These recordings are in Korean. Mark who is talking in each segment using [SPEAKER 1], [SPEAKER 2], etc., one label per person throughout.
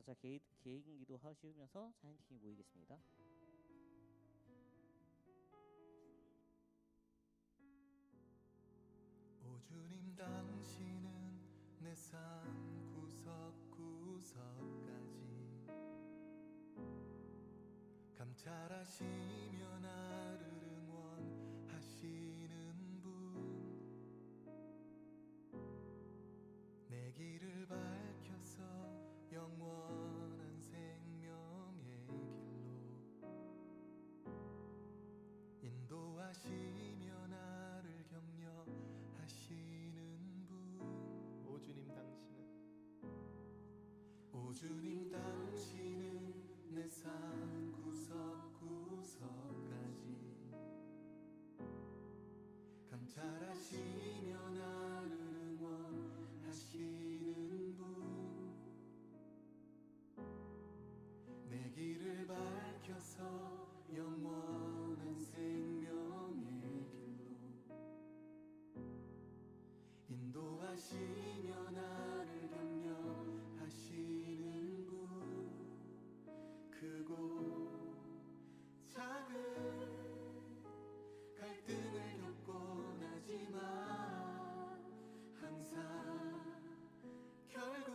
[SPEAKER 1] 각자 개인 기도하시면서 찬양팀이 모이겠습니다.
[SPEAKER 2] 오 주님, 당신은 내 삶 구석구석까지 감찰하시며 나를 응원하시는 분, 내 길을 밝혀서 영원한 생명의 길로 인도하시며 나를 격려하시는 분.
[SPEAKER 3] 오 주님,
[SPEAKER 2] 당신은 내 삶 구석구석까지 감찰하시며 나를 응원하시는 분, 내 길을 밝혀서 영원한 생명의 길로 인도하시며 나를 격려하시는 분, 크고 작은 갈등을 겪곤 하지만 항상 결국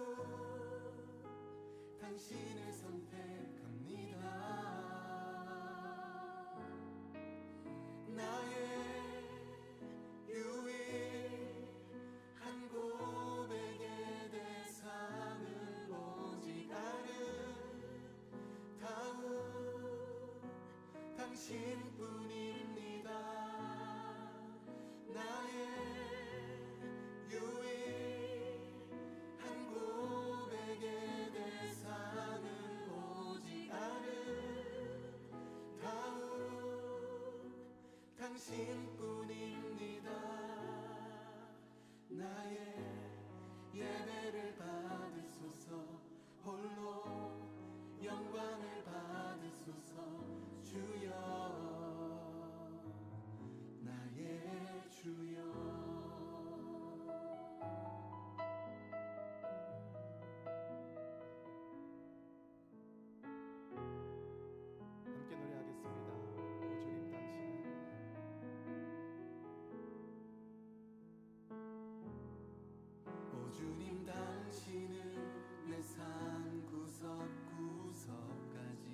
[SPEAKER 2] 당신을 선택합니다. 나의 유일한 고백의 대상은 오직 아름다운 당신뿐입니다. 나의 유일한 고백의 대상은 오직 아름다운 당신뿐입니다. 나의 예배를 받으소서, 홀로 영광을 받으소서. 주여, 나의 주여.
[SPEAKER 3] 함께 노래하겠습니다. 오 주님,
[SPEAKER 2] 오 주님, 당신은 내 삶 구석구석까지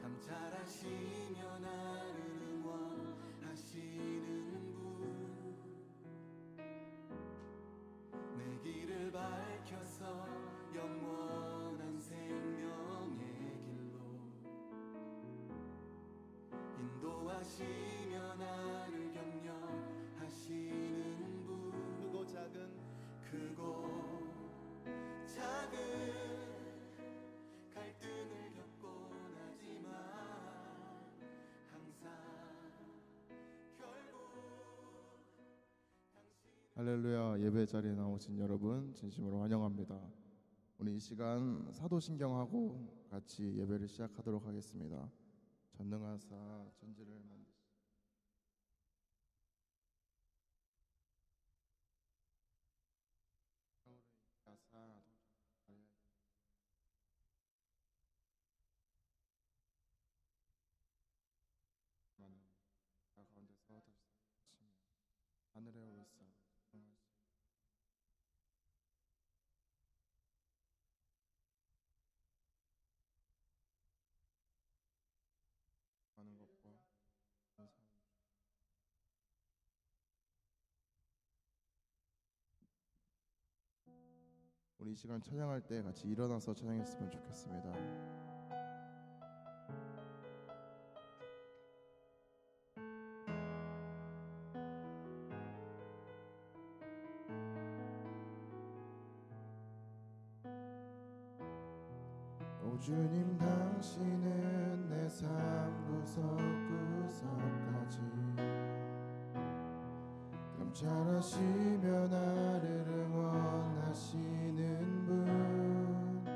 [SPEAKER 2] 감찰하시며 나를 응원하시는 분, 내 길을 밝혀서 영원한 생명의 길로 인도하시며 나를 격려하시는 분, 크고 작은 갈등을 겪곤 하지만 항상 결국 당신.
[SPEAKER 4] 할렐루야. 예배 자리에 나오신 여러분 진심으로 환영합니다. 오늘 이 시간 사도신경하고 같이 예배를 시작하도록 하겠습니다. 전능하사 천지를 만드시 하늘에 오르사 하는 것과 우리 이 시간 찬양할 때 같이 일어나서 찬양했으면 좋겠습니다. 오 주님 당신은 내 삶 구석구석까지 감찰하시며 나를 응원하시는 분 내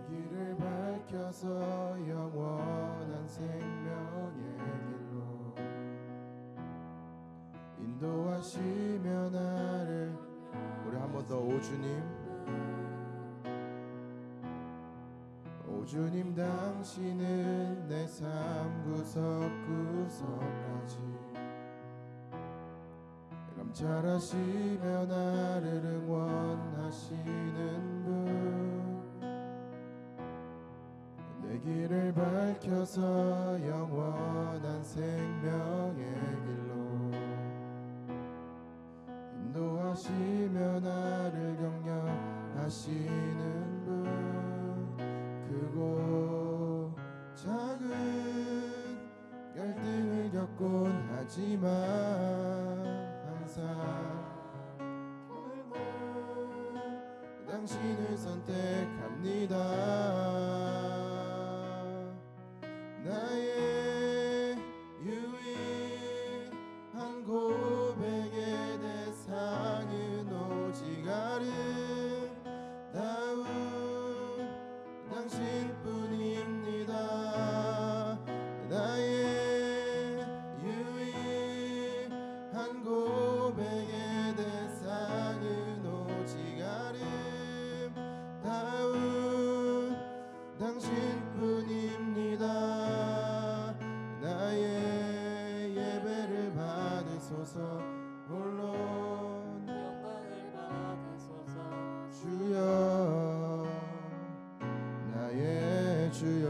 [SPEAKER 4] 길을 밝혀서 영원한 생명의 길로 인도하시며 나를 우리 한 번 더 오 주님 당신은 내 삶 구석구석까지 감찰하시며 나를 응원하시는 분 내 길을 밝혀서 영원한 생명의 길로 인도하시며 나를 격려하시는 분 크고 작은 갈등을 겪곤 하지만 항상 결국 당신을 선택합니다. 나의 유일한 고백의 대상은 오직 아름다운 당신뿐입니다. 나의 유일한 고백의 대상은 오직 아름다운 당신뿐입니다. 나의 예배를 받으소서 홀로
[SPEAKER 1] 영광을 받으소서
[SPEAKER 4] 주여 나의 주여.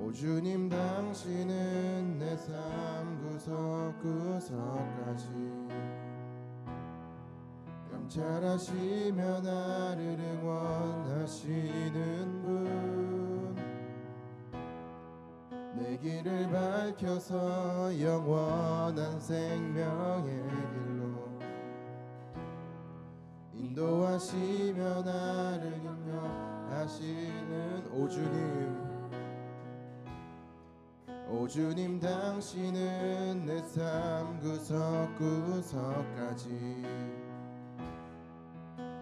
[SPEAKER 4] 오 주님 당신은 내 삶 구석구석까지 감찰하시며 나를 응원하시는 분 내 길을 밝혀서 영원한 생명의 길로 인도하시며 나를 격려하시는 오 주님 당신은 내 삶 구석구석까지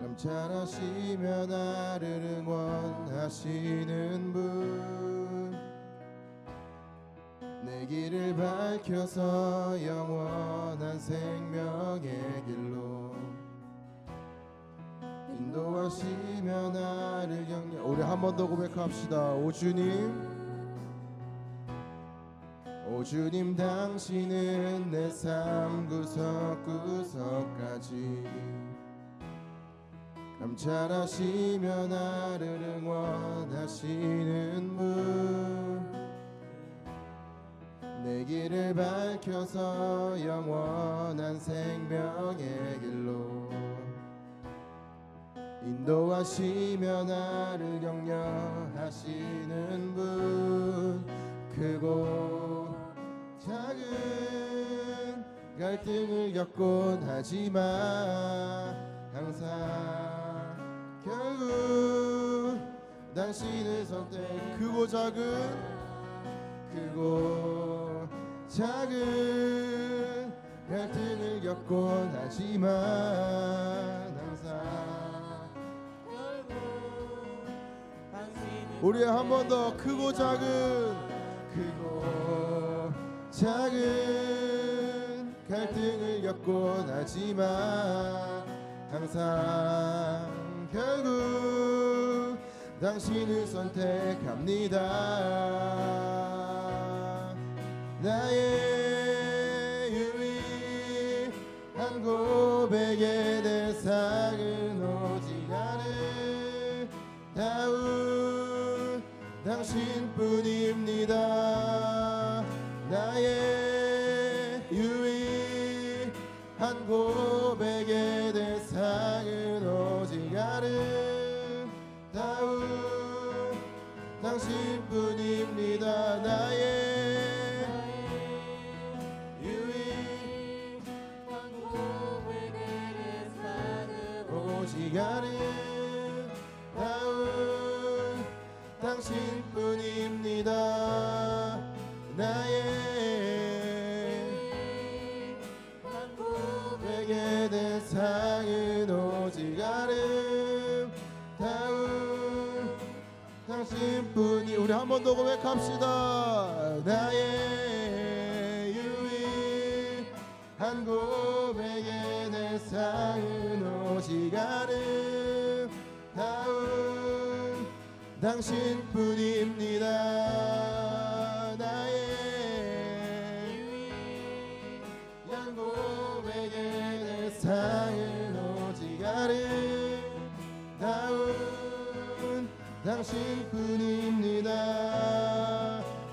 [SPEAKER 4] 감찰하시며 나를 응원하시는 분 내 길을 밝혀서 영원한 생명의 길로 인도하시며 나를 격려. 우리 한 번 더 고백합시다. 오 주님 당신은 내 삶 구석구석까지 감찰하시며 나를 응원하시는 분 내 길을 밝혀서 영원한 생명의 길로 인도하시며 나를 격려하시는 분 크고 작은 갈등을 겪곤 하지만 항상 결국 당신을 선택 크고 작은 갈등을 겪곤 하지만 항상 우리 한 번 더 크고 작은 갈등을 겪곤 하지만 항상 결국 당신을 선택합니다. 나의 유일한 고백의 대상은 오직 아름다운 당신뿐입니다. 나의 유일한 고백의 대상은 오직 아름다운 당신뿐입니다. 나의
[SPEAKER 1] 유일한 고백의 대상은
[SPEAKER 4] 오직 아름다운 당신뿐입니다. 나의
[SPEAKER 1] 유일한 고백의
[SPEAKER 4] 고백의 대상은 오직 아름다운 당신뿐이. 우리 한 번 더 고백합시다. 나의 유일한 고백의 대상은 오직 아름다운 당신뿐입니다. 나의 유일한 고백의 대상은 오직 아름다운 당신뿐입니다.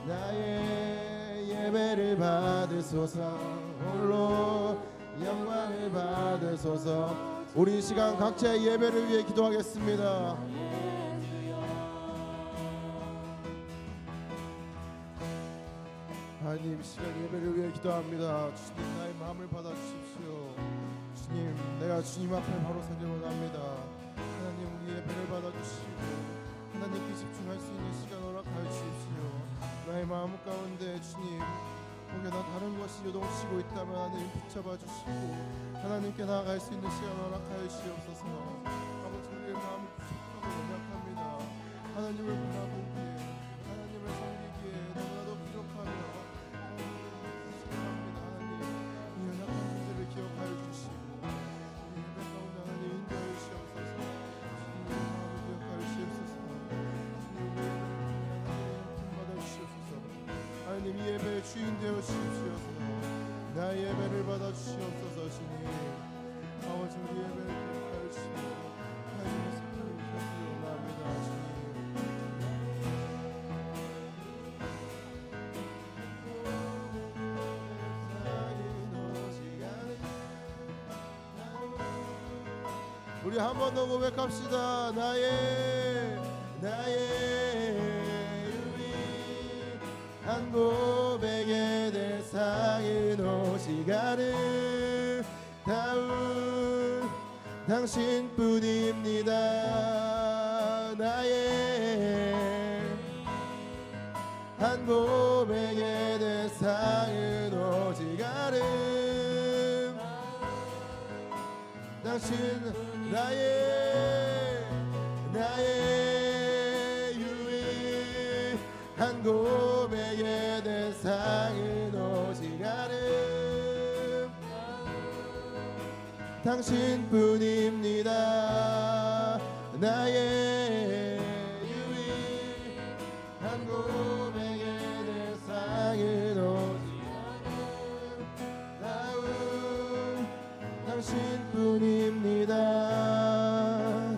[SPEAKER 4] 나의 예배를 받으소서. 홀로 영광을 받으소서. 우리 이 시간 각자의 예배를 위해 기도하겠습니다. 하나님, 이 시간 예배를 위해 기도합니다. 주님, 나의 마음을 받아주십시오. 주님, 내가 주님 앞에 바로 서길 원합니다. 하나님, 우리 예배를 받아주시고 하나님께 집중할 수 있는 시간 허락하여 주십시오. 나의 마음 가운데 주님, 혹여나 다른 것이 요동치고 있다면 하나님 붙잡아 주시고 하나님께 나아갈 수 있는 시간 허락하여 주시옵소서. 아버지, 우리의 마음이 부족하고 연약합니다. 하나님을 바라보기에, 하나님을 섬기기에 너무나도 부족하며 시간합니다. 하나님, 이 연약한 존재를 기억하여 주시고 우리 예배 가운데 하나님 인도하여 주시옵소서. 주님의 마음을 기억하여 주시옵소서. 주님, 우리 예배를 받아 주시옵소서. 하나님, 이 예배의 주인 되어 주시옵소서. 나의 예배를 받아 주시옵소서. 주님, 아버지, 우리 예배를 기억하여 주시고 하나님의 성령을 주시기 원합니다. 주님, 우리 한 번 더 고백합시다. 나의 유일한 고백의 대상은 오직 아름다운 당신뿐입니다. 나의 한 고백의 대상은 오직 당신. 나의 유일한 고백의 대상은 오직 당신뿐입니다. 나의 유일한 고백의 대상은 오직 아름다운 당신뿐입니다.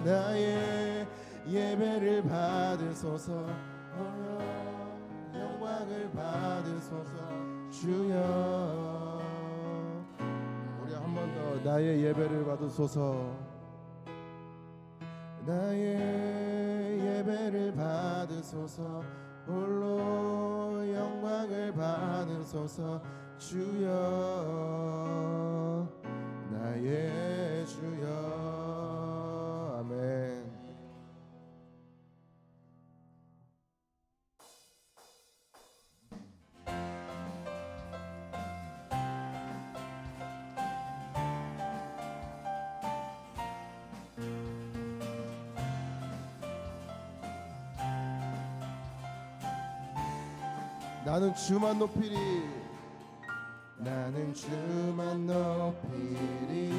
[SPEAKER 4] 나의 예배를 받으소서. 영광을 받으소서. 주여, 우리 한 번 더 나의 예배를 받으소서. 나의 예배를 받으소서. 홀로 영광을 받으소서. 주여, 나의 주여. 아멘. 나는 주만 높이리. 나는 주만 높이리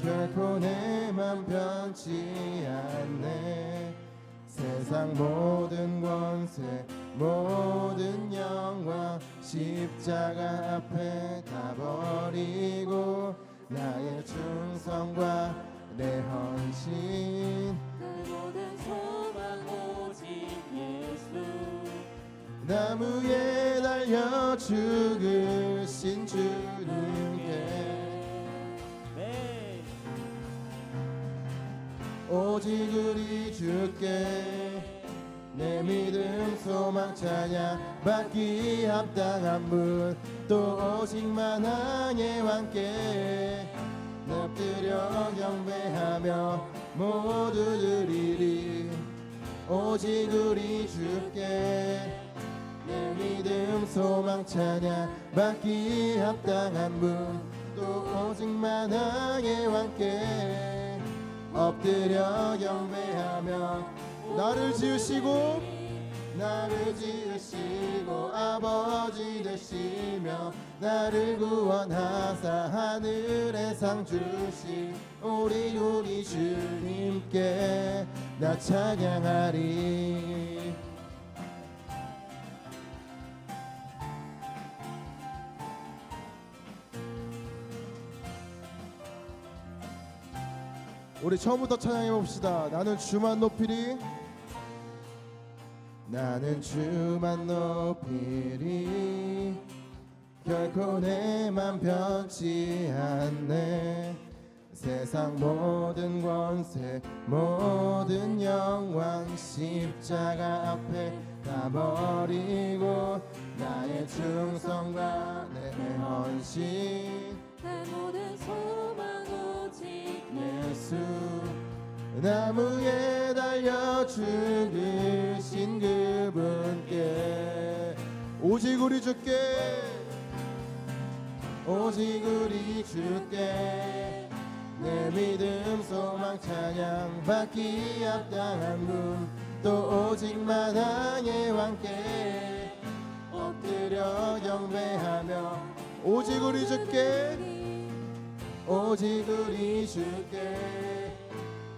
[SPEAKER 4] 결코 내 맘 변치 않네 세상 모든 권세 모든 영광 십자가 앞에 다 버리고 나의 충성과 내 헌신
[SPEAKER 1] 내 모든 소망 오직 예수
[SPEAKER 4] 나무에 달려 죽으신 주님께
[SPEAKER 1] 네.
[SPEAKER 4] 오직 우리 주께 내 믿음 소망 찬양 받기 합당한 분 또 오직 만왕의 왕께 엎드려 경배하며 모두 드리리 오직 우리 주께 내 믿음 소망 찬양 받기 합당한 분 또 오직 만왕의 왕께 엎드려 경배하며 나를 지으시고 아버지 되시며 나를 구원하사 하늘의 상 주신 우리 주님께 나 찬양하리 우리 처음부터 찬양해 봅시다. 나는 주만 높이리 나는 주만 높이리 결코 내 맘 변치 않네 세상 모든 권세 모든 영광 십자가 앞에 다 버리고 나의 충성과 내 헌신
[SPEAKER 1] 내 모든 소망 오직
[SPEAKER 4] 예수 나무에 달려 죽으신 그분께 오직 우리 주께 오직 우리 주께 내 믿음 소망 찬양 받기 합당한 분 또 오직 만왕의 왕께 엎드려 경배하며 오직 우리 주께 오직 우리 주께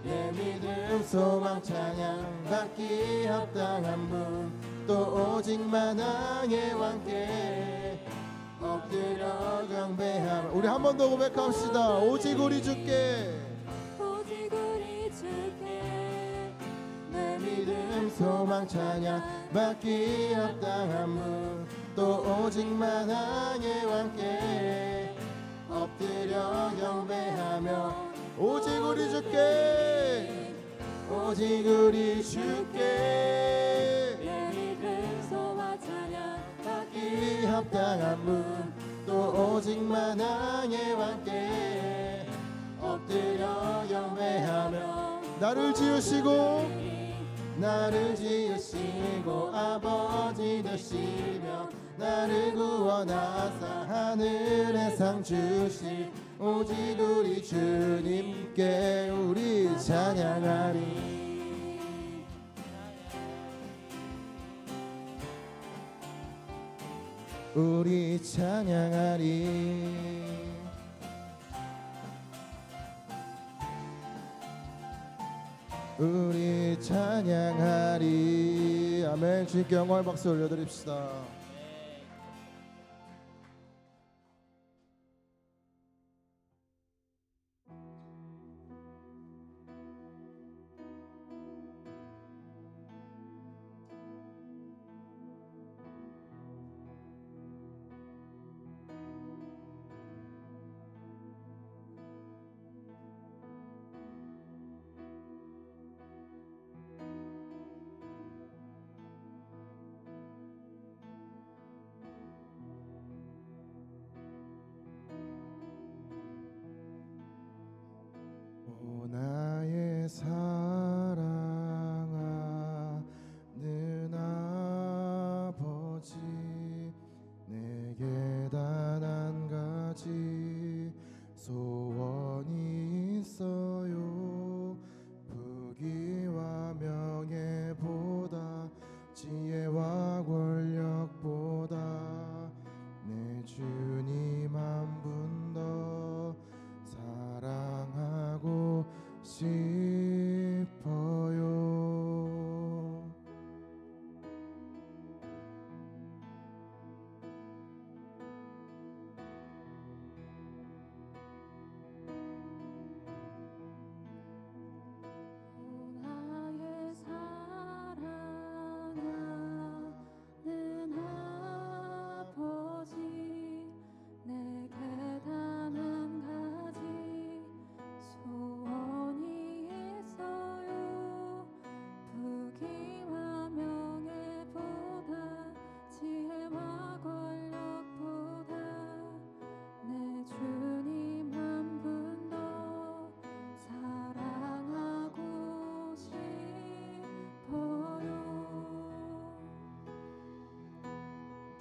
[SPEAKER 4] 내 믿음 소망 찬양 받기 합당한 분 또 오직 만왕의 왕께 엎드려 경배하며 우리 한 번 더 고백합시다. 오직 우리 주께
[SPEAKER 1] 오직 우리 주께
[SPEAKER 4] 내 믿음 소망 찬양 받기 합당한 분 또 오직 만왕의 왕께 엎드려 경배하며 오직 우리 주께 오직 우리 주께
[SPEAKER 1] 내 믿음 소망 찬양
[SPEAKER 4] 받기 합당한 분 또 오직 만왕의 왕께 엎드려 경배하며 나를 지으시고 아버지 되시며 나를 구원하사 하늘의 상 주신 오직 우리 주님께 우리 찬양하리 우리 찬양하리 우리 찬양하리 아멘. 주님께 영광의 박수 올려드립시다.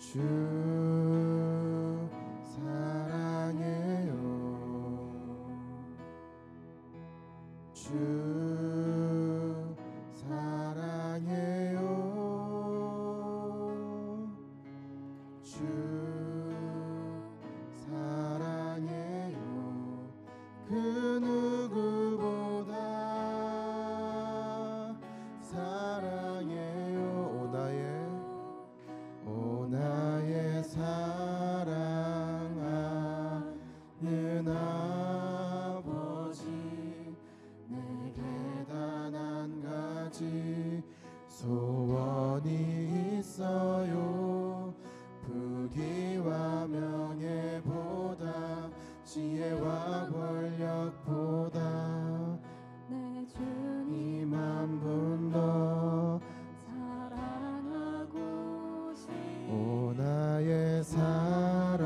[SPEAKER 4] 주 사랑해요. 주 사랑해요. 주 사랑해요. 그 누구보다 사랑해요. 오 나의 사랑하는 아버지, 내게 단 한 가지 소원이 있어요. 부귀와 명예보다 지혜와 권력보다
[SPEAKER 1] 내 주님
[SPEAKER 4] 님 한 분 더
[SPEAKER 1] 사랑하고 싶네.
[SPEAKER 4] 오 나의 사랑하는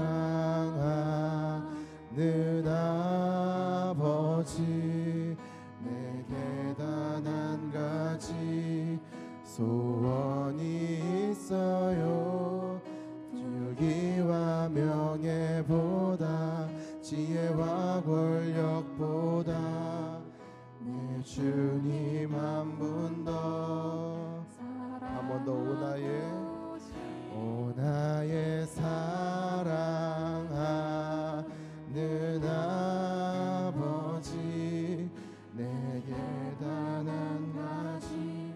[SPEAKER 4] 아버지, 내게 단 한 가지 소원이 있어요. 부귀와 명예보다 지혜와 권력보다 내 주님 한 분 더 한 번 더 오 나의 사랑하는 아버지, 내게 단 한 가지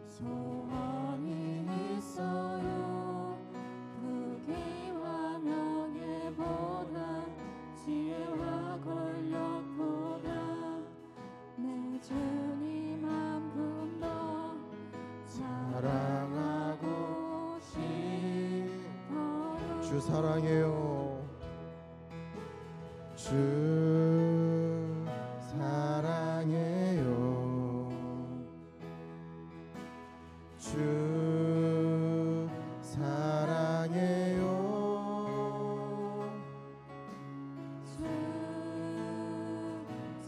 [SPEAKER 4] 소원이 있어요.
[SPEAKER 1] 부귀와 명예보다 지혜와 권력보다 내 주님 한 분 더
[SPEAKER 4] 사랑하고
[SPEAKER 1] 싶어요.
[SPEAKER 4] 주 사랑해요. 주 사랑해요. 주 사랑해요.
[SPEAKER 1] 주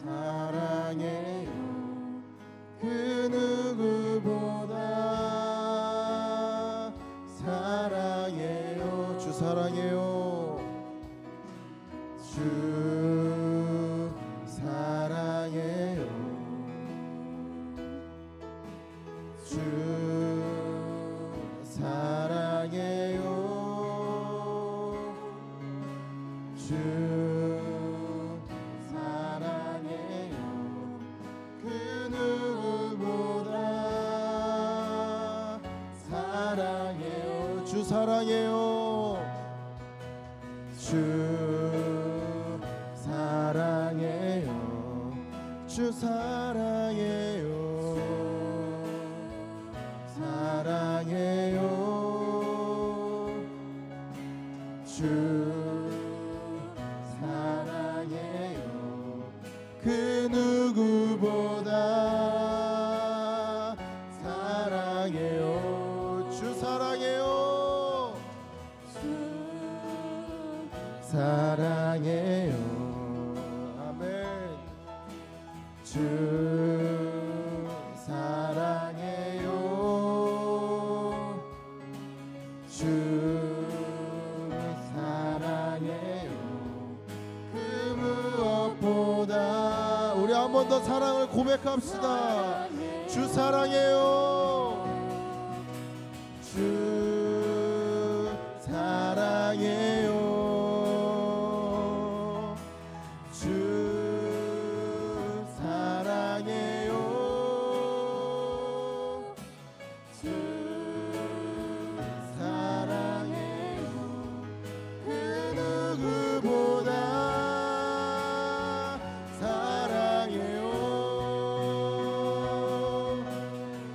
[SPEAKER 4] 사랑해요. 그 누구보다 사랑해요. 주 사랑해요. 주 사랑해요. 주 사랑해요. 주 사랑해요. 그 누구보다 사랑해요. 주 사랑해요. 주 사랑해요. 주 사랑해요. 사랑해요. 주 사랑해요. 그 누구보다 사랑해요. 주 사랑해요. 사랑해요. 아멘. 주 사랑해요. 주 사랑해요. 그 무엇보다 우리 한 번 더 사랑을 고백합시다. 주 사랑해요. 주 사랑해요. 주 사랑해요. 주 사랑해요. 그 누구보다 사랑해요.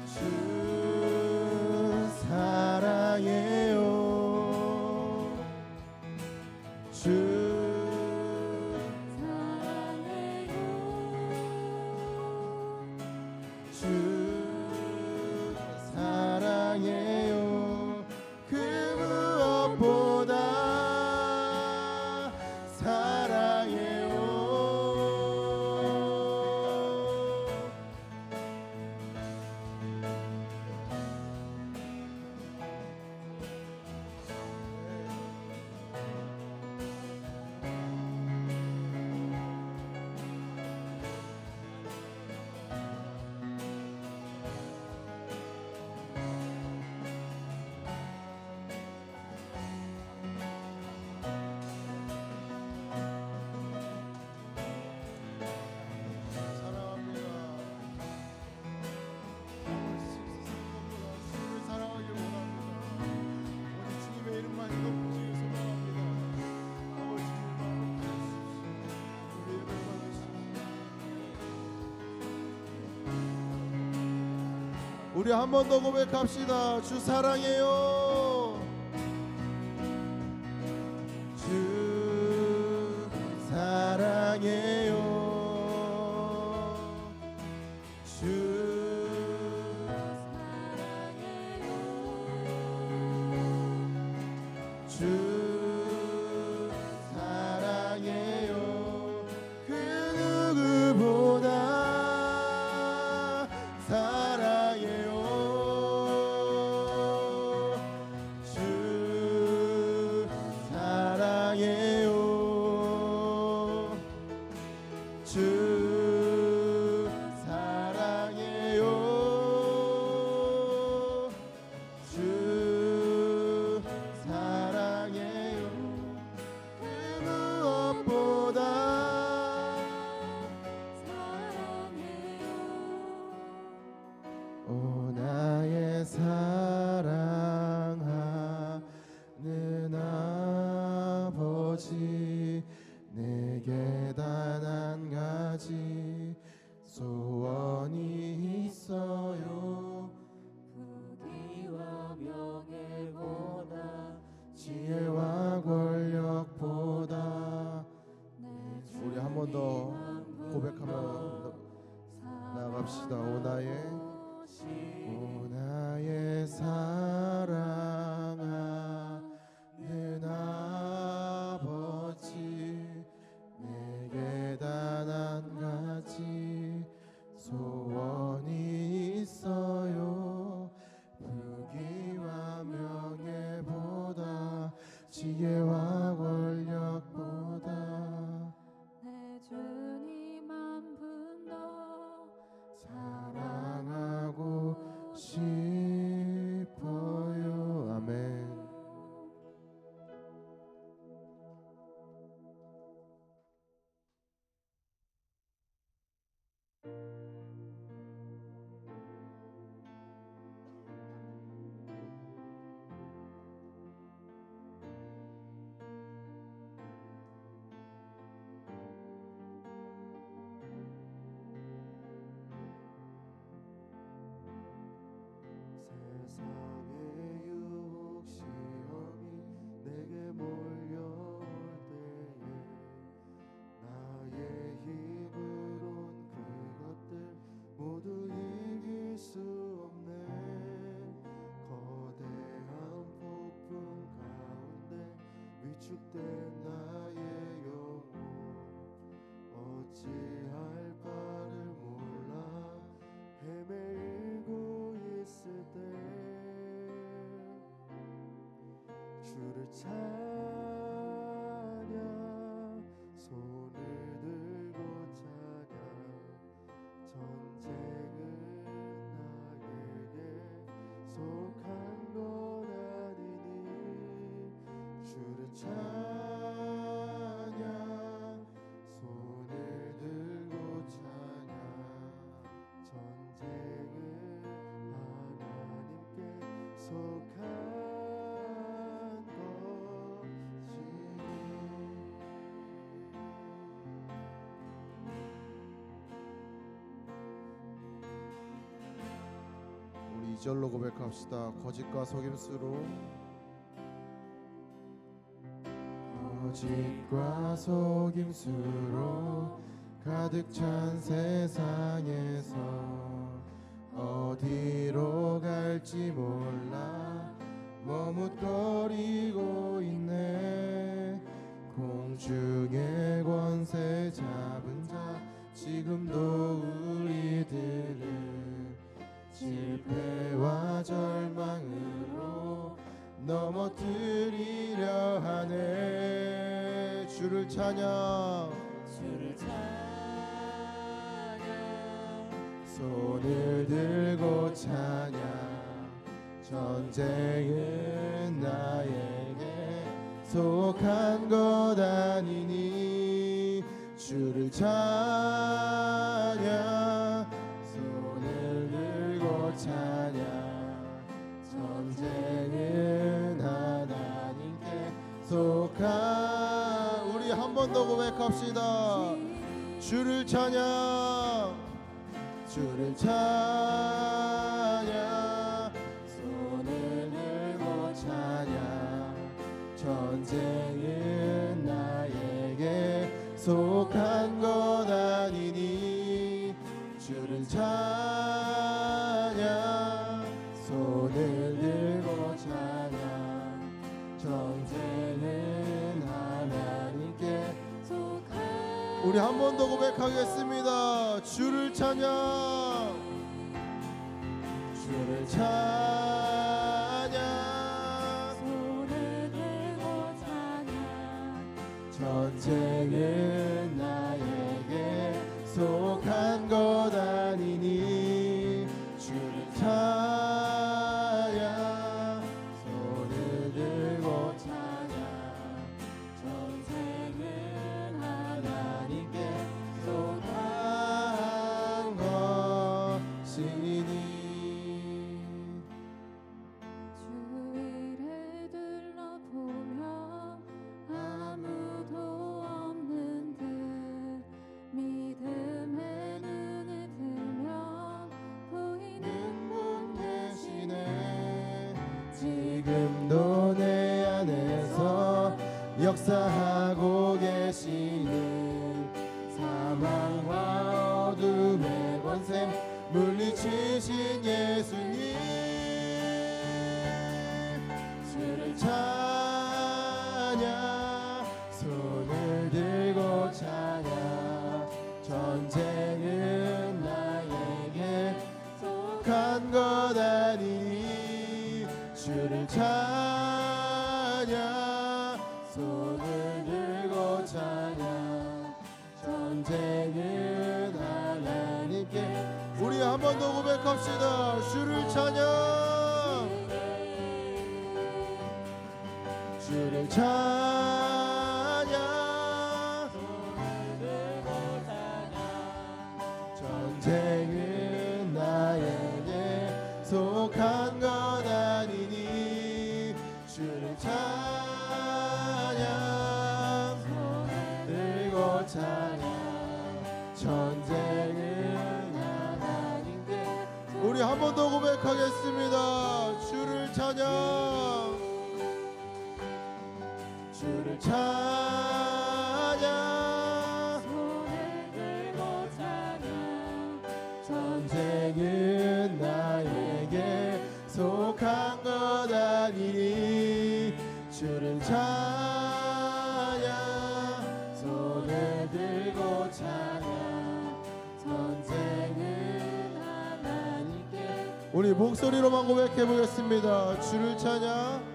[SPEAKER 4] 주 우리 한 번 더 고백합시다. 주 사랑해요. 주 사랑해요. 주 사랑해요. 그 누구보다 사랑해요. 주 사랑해요. 주 사랑해요. 주 사랑해요. 그 무엇보다 오 나의 사랑하는 아버지, 내게 단 한 가지 소원이 있어요.
[SPEAKER 1] 부귀와 명예보다
[SPEAKER 4] 지혜와 권력보다. 우리 한 번 더 고백하며 나갑시다. 오 나의 사랑하는 아버지, 내게 단 한 가지 소원이 있어요. 부귀와 명예보다 지혜와 권력보다
[SPEAKER 1] 내 주님 한 분 더
[SPEAKER 4] 사랑하고 싶어요. 아멘. 세상의 유혹 시험이 내게 몰려올 때에 나의 힘으론 그것들 모두 이길 수 없네. 거대한 폭풍 가운데 위축된 나의 영혼, 어찌할 바를 몰라 헤매이고 있을 때 주를 찬양, 손을 들고 찬양. 전쟁은 나에게 속한 건 아니니 주를 찬양, 손을 들고 찬양. 전쟁은 하나님께 속한 우리 2절로 고백합시다. 거짓과 속임수로, 거짓과 속임수로 가득 찬 세상에서 어디로 갈지 몰라 머뭇거리고 있네. 공중의 권세 잡은 자 지금도 우리들을 실패와 절망으로 넘어뜨리려 하네. 주를 찬양,
[SPEAKER 1] 주를 찬양.
[SPEAKER 4] 손을 들고 찬양. 전쟁은 나에게 속한 것 아니니 주를 찬양. 손을 들고 찬양. 전쟁은 하나님께 속한. 우리 한 번 더 고백합시다. 주를 찬양, 주를 찬양. 전쟁은 나에게 속한 것 아니니 주를 찬양 손을 들고 찬양 전쟁은 하나님께
[SPEAKER 1] 속한
[SPEAKER 4] 우리 한 번 더 고백하겠습니다. 주를 찬양 주를 찬양
[SPEAKER 1] 손을 들고 찬양
[SPEAKER 4] 전쟁은 나에게 속한 것 아니니 주를 찬양 손을 들고 찬양
[SPEAKER 1] 전쟁은
[SPEAKER 4] 하나님께 속한 것이니
[SPEAKER 1] 주위를 둘러보며 아무도 없는 듯 믿음의 눈을 들면 보이는 분
[SPEAKER 4] 대신에 지금도 내 안에서 역사하고 계시는 사망과 어둠의 권세 물리치신 예수님 주를 찬양 손을 들고 찬양 전쟁은 나에게 속한 것 아니니 주를 찬양 손을 들고 찬양 전쟁은 하나님께 우리 한 번 더 고백합시다. 주를 찬양 주를 찬양 전쟁은 나에게 속한 것 아니니 주를 찬양 들고 찬양 전쟁은 하나님께 우리 한 번 더 고백하겠습니다. 주를 찬양 주를 찬양
[SPEAKER 1] 손을 들고 찬양
[SPEAKER 4] 전쟁은 나에게 속한 것 아니니 주를 찬양 손을 들고 찬양 전쟁은 하나님께 우리 목소리로만 고백해 보겠습니다. 주를 찬양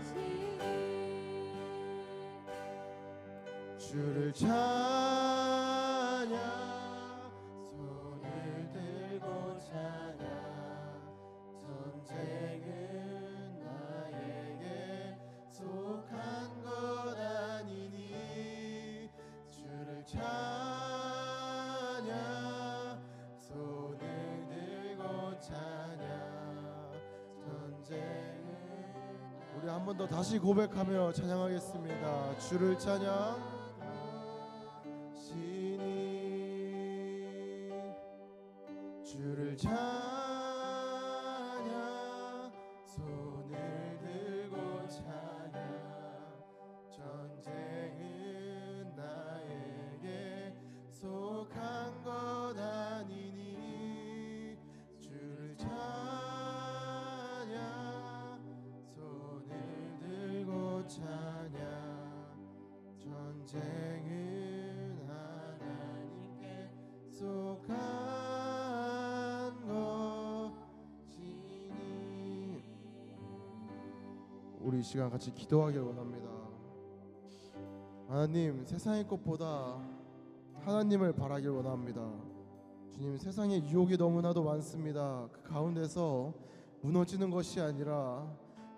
[SPEAKER 4] 주를 찬양 손을 들고 찬양 전쟁은 나에게 속한 것 아니니 주를 찬양 손을 들고 찬양 전쟁은 우리 한 번 더 다시 고백하며 찬양하겠습니다. 주를 찬양 주를 찬양 손을 들고 찬양 전쟁은 나에게 속한 것 아니니 주를 찬양 손을 들고 찬양 전쟁은 하나님께 속한 우리 이 시간 같이 기도하길 원합니다. 하나님, 세상의 것보다 하나님을 바라길 원합니다. 주님, 세상에 유혹이 너무나도 많습니다. 그 가운데서 무너지는 것이 아니라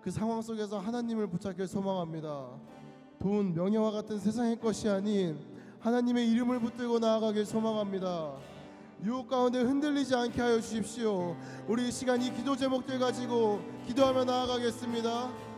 [SPEAKER 4] 그 상황 속에서 하나님을 붙잡길 소망합니다. 돈, 명예와 같은 세상의 것이 아닌 하나님의 이름을 붙들고 나아가길 소망합니다. 유혹 가운데 흔들리지 않게 하여 주십시오. 우리 이 시간 이 기도 제목들 가지고 기도하며 나아가겠습니다.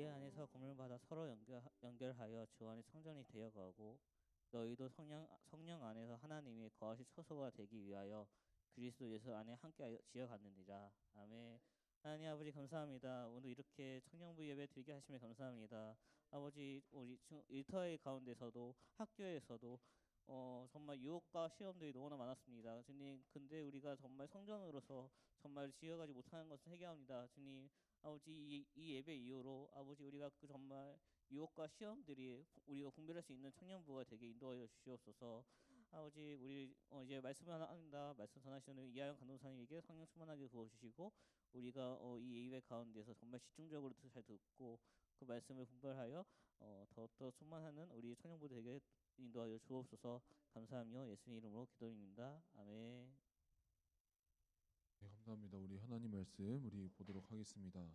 [SPEAKER 5] 그의 안에서 공을 받아 서로 연결하여 주 안에 성전이 되어가고 너희도 성령 안에서 하나님의 거하실 처소가 되기 위하여 그리스도 예수 안에 함께 지어갔느니라. 아멘. 하나님 아버지 감사합니다. 오늘 이렇게 청년부 예배 드리게 하심에 감사합니다. 아버지 우리 일터의 가운데서도 학교에서도 정말 유혹과 시험들이 너무나 많았습니다. 주님, 근데 우리가 정말 성전으로서 정말 지어가지 못하는 것을 회개합니다. 주님, 아버지 이 예배 이후로 아버지 우리가 그 정말 유혹과 시험들이 우리가 분별할 수 있는 청년부가 되게 인도하여 주시옵소서. 아버지 우리 이제 말씀을 하나 합니다. 말씀 전하시는 이하영 간호사님에게 성령 충만하게 부어주시고 우리가 이 예배 가운데서 정말 집중적으로 잘 듣고 그 말씀을 분별하여 더욱더 충만하는 우리 청년부 되게 인도하여 주옵소서. 감사하며 예수님 이름으로 기도드립니다. 아멘.
[SPEAKER 6] 네, 감사합니다. 우리 하나님 말씀 우리 보도록 하겠습니다.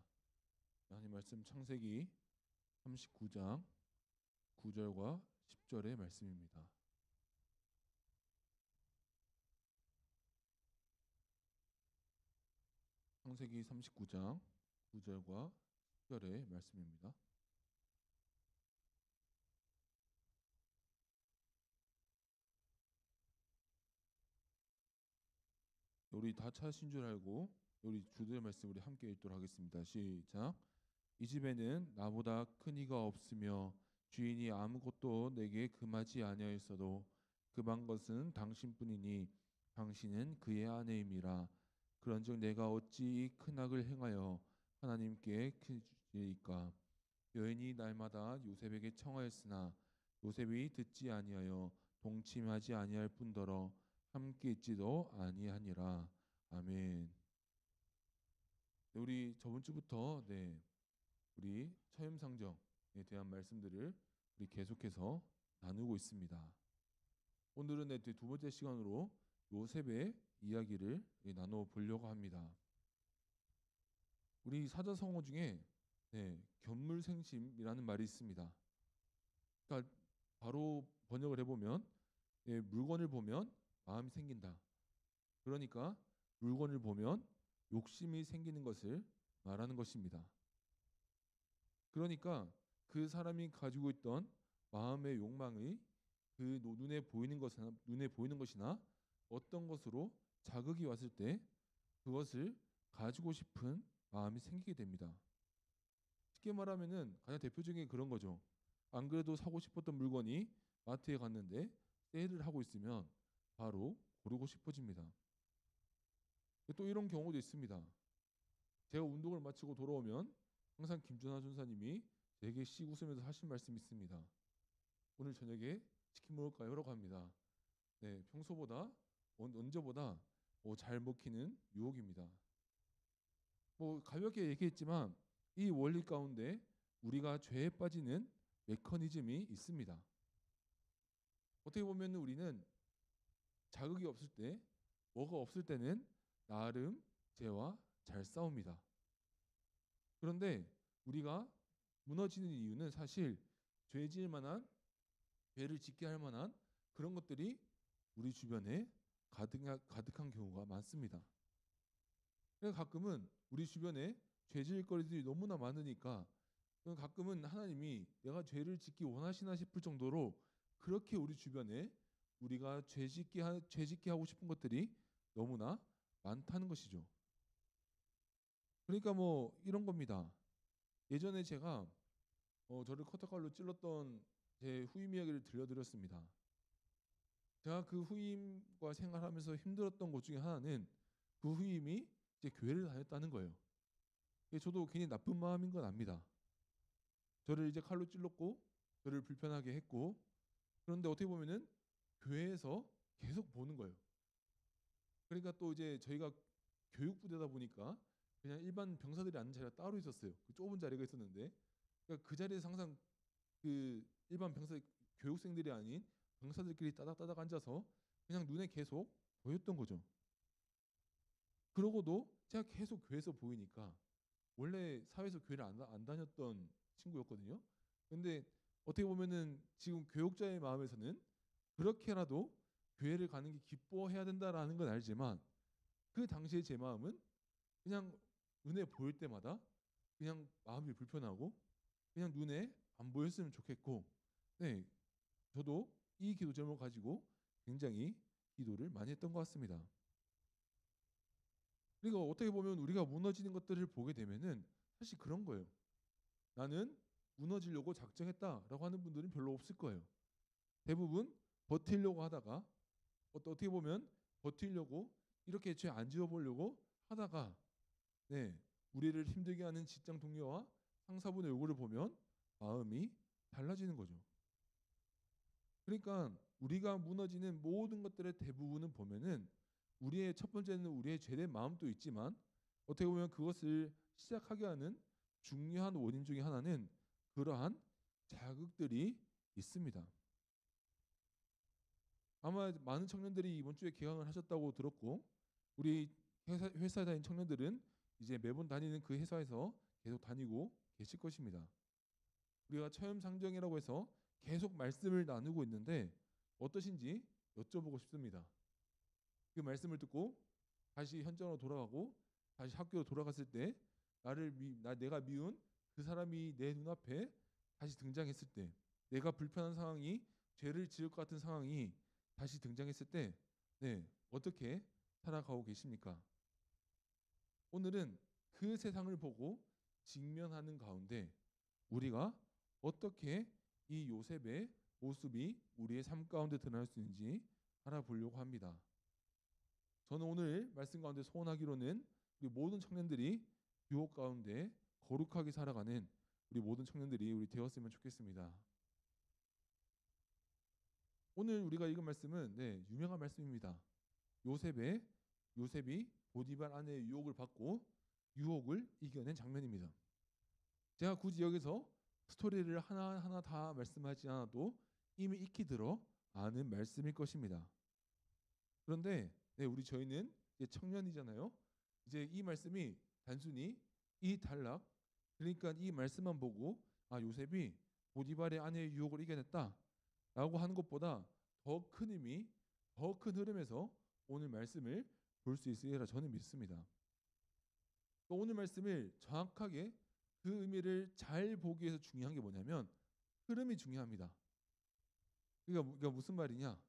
[SPEAKER 6] 하나님 말씀 창세기 39장 9절과 10절의 말씀입니다. 창세기 39장 9절과 10절의 말씀입니다. 우리 다 찾으신 줄 알고 우리 주들의 말씀 우리 함께 읽도록 하겠습니다. 시작. 이 집에는 나보다 큰 이가 없으며 주인이 아무것도 내게 금하지 아니하였어도 금한 것은 당신뿐이니 당신은 그의 아내임이라. 그런즉 내가 어찌 이 큰 악을 행하여 하나님께 크리이까. 여인이 날마다 요셉에게 청하였으나 요셉이 듣지 아니하여 동침하지 아니할 뿐더러 함께 있지도 아니하니라. 아멘. 네, 우리 저번 주부터 우리 처임상정에 대한 말씀들을 우리 계속해서 나누고 있습니다. 오늘은 두 번째 시간으로 요셉의 이야기를 나눠 보려고 합니다. 우리 사자성어 중에 견물생심이라는 말이 있습니다. 그러니까 바로 번역을 해보면 물건을 보면 마음이 생긴다. 그러니까 물건을 보면 욕심이 생기는 것을 말하는 것입니다. 그러니까 그 사람이 가지고 있던 마음의 욕망의 그 눈에 보이는 것이나 어떤 것으로 자극이 왔을 때 그것을 가지고 싶은 마음이 생기게 됩니다. 쉽게 말하면은 가장 대표적인 그런 거죠. 안 그래도 사고 싶었던 물건이 마트에 갔는데 세일을 하고 있으면 바로 고르고 싶어집니다. 또 이런 경우도 있습니다. 제가 운동을 마치고 돌아오면 항상 김준하 전사님이 되게 씩 웃으면서 하신 말씀이 있습니다. 오늘 저녁에 치킨 먹을까요? 라고 합니다. 평소보다 언제보다 잘 먹히는 유혹입니다. 가볍게 얘기했지만 이 원리 가운데 우리가 죄에 빠지는 메커니즘이 있습니다. 어떻게 보면 우리는 자극이 없을 때, 뭐가 없을 때는 나름 죄와 잘 싸웁니다. 그런데 우리가 무너지는 이유는 사실 죄 지을 만한, 죄를 짓게 할 만한 그런 것들이 우리 주변에 가득한 경우가 많습니다. 그래서 가끔은 우리 주변에 죄 지을 거리들이 너무나 많으니까 가끔은 하나님이 내가 죄를 짓기 원하시나 싶을 정도로 그렇게 우리 주변에 우리가 죄 짓게 하고 싶은 것들이 너무나 많다는 것이죠. 그러니까 이런 겁니다. 예전에 제가 저를 커터칼로 찔렀던 제 후임 이야기를 들려드렸습니다. 제가 그 후임과 생활하면서 힘들었던 것 중에 하나는 그 후임이 이제 교회를 다녔다는 거예요. 저도 괜히 나쁜 마음인 건 압니다. 저를 이제 칼로 찔렀고 저를 불편하게 했고, 그런데 어떻게 보면은 교회에서 계속 보는 거예요. 그러니까 또 이제 저희가 교육부대다 보니까 그냥 일반 병사들이 앉는 자리가 따로 있었어요. 그 좁은 자리가 있었는데, 그러니까 그 자리에서 항상 그 일반 교육생들이 아닌 병사들끼리 따닥따닥 앉아서 그냥 눈에 계속 보였던 거죠. 그러고도 제가 계속 교회에서 보이니까, 원래 사회에서 교회를 안 다녔던 친구였거든요. 근데 어떻게 보면은 지금 교육자의 마음에서는 그렇게라도 교회를 가는 게 기뻐해야 된다라는 건 알지만, 그 당시에 제 마음은 그냥 눈에 보일 때마다 그냥 마음이 불편하고 그냥 눈에 안 보였으면 좋겠고, 네, 저도 이 기도 제목을 가지고 굉장히 기도를 많이 했던 것 같습니다. 그러니까 어떻게 보면 우리가 무너지는 것들을 보게 되면은 사실 그런 거예요. 나는 무너지려고 작정했다라고 하는 분들은 별로 없을 거예요. 대부분 버티려고 하다가 어떻게 보면 버티려고 이렇게 죄 안 지어보려고 하다가 네, 우리를 힘들게 하는 직장 동료와 상사분의 요구를 보면 마음이 달라지는 거죠. 그러니까 우리가 무너지는 모든 것들의 대부분은 보면은 우리의 첫 번째는 우리의 죄된 마음도 있지만 어떻게 보면 그것을 시작하게 하는 중요한 원인 중에 하나는 그러한 자극들이 있습니다. 아마 많은 청년들이 이번 주에 개강을 하셨다고 들었고 우리 회사에 다니는 청년들은 이제 매번 다니는 그 회사에서 계속 다니고 계실 것입니다. 우리가 처형상정이라고 해서 계속 말씀을 나누고 있는데 어떠신지 여쭤보고 싶습니다. 그 말씀을 듣고 다시 현장으로 돌아가고 다시 학교로 돌아갔을 때 내가 미운 그 사람이 내 눈앞에 다시 등장했을 때 내가 불편한 상황이 죄를 지을 것 같은 상황이 다시 등장했을 때 네, 어떻게 살아가고 계십니까? 오늘은 그 세상을 보고 직면하는 가운데 우리가 어떻게 이 요셉의 모습이 우리의 삶 가운데 드러날 수 있는지 알아보려고 합니다. 저는 오늘 말씀 가운데 소원하기로는 우리 모든 청년들이 유혹 가운데 거룩하게 살아가는 우리 모든 청년들이 우리 되었으면 좋겠습니다. 오늘 우리가 읽은 말씀은 유명한 말씀입니다. 요셉이 보디발 아내의 유혹을 받고 유혹을 이겨낸 장면입니다. 제가 굳이 여기서 스토리를 하나하나 다 말씀하지 않아도 이미 익히 들어 아는 말씀일 것입니다. 그런데 저희는 이제 청년이잖아요. 이제 이 말씀이 단순히 이 단락 그러니까 이 말씀만 보고 요셉이 보디발의 아내의 유혹을 이겨냈다라고 하는 것보다 더 큰 의미, 더 큰 흐름에서 오늘 말씀을 볼 수 있으리라 저는 믿습니다. 오늘 말씀을 정확하게 그 의미를 잘 보기 위해서 중요한 게 뭐냐면 흐름이 중요합니다. 그러니까 무슨 말이냐?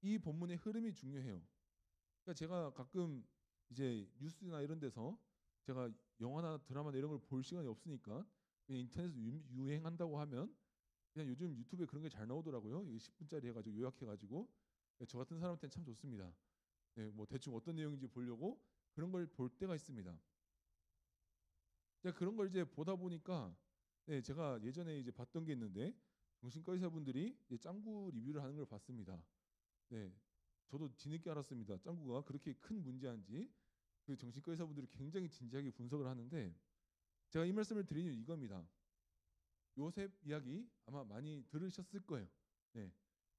[SPEAKER 6] 이 본문의 흐름이 중요해요. 그러니까 제가 가끔 이제 뉴스나 이런 데서 제가 영화나 드라마나 이런 걸 볼 시간이 없으니까 그냥 인터넷에서 유행한다고 하면 그냥 요즘 유튜브에 그런 게 잘 나오더라고요. 이게 10분짜리 해가지고 요약해가지고 저 같은 사람한테는 참 좋습니다. 뭐 대충 어떤 내용인지 보려고 그런 걸 볼 때가 있습니다. 제가 그런 걸 이제 보다 보니까 제가 예전에 이제 봤던 게 있는데 정신과 의사분들이 짱구 리뷰를 하는 걸 봤습니다. 저도 뒤늦게 알았습니다. 짱구가 그렇게 큰 문제인지 그 정신과 의사분들이 굉장히 진지하게 분석을 하는데 제가 이 말씀을 드리는 이겁니다. 요셉 이야기 아마 많이 들으셨을 거예요.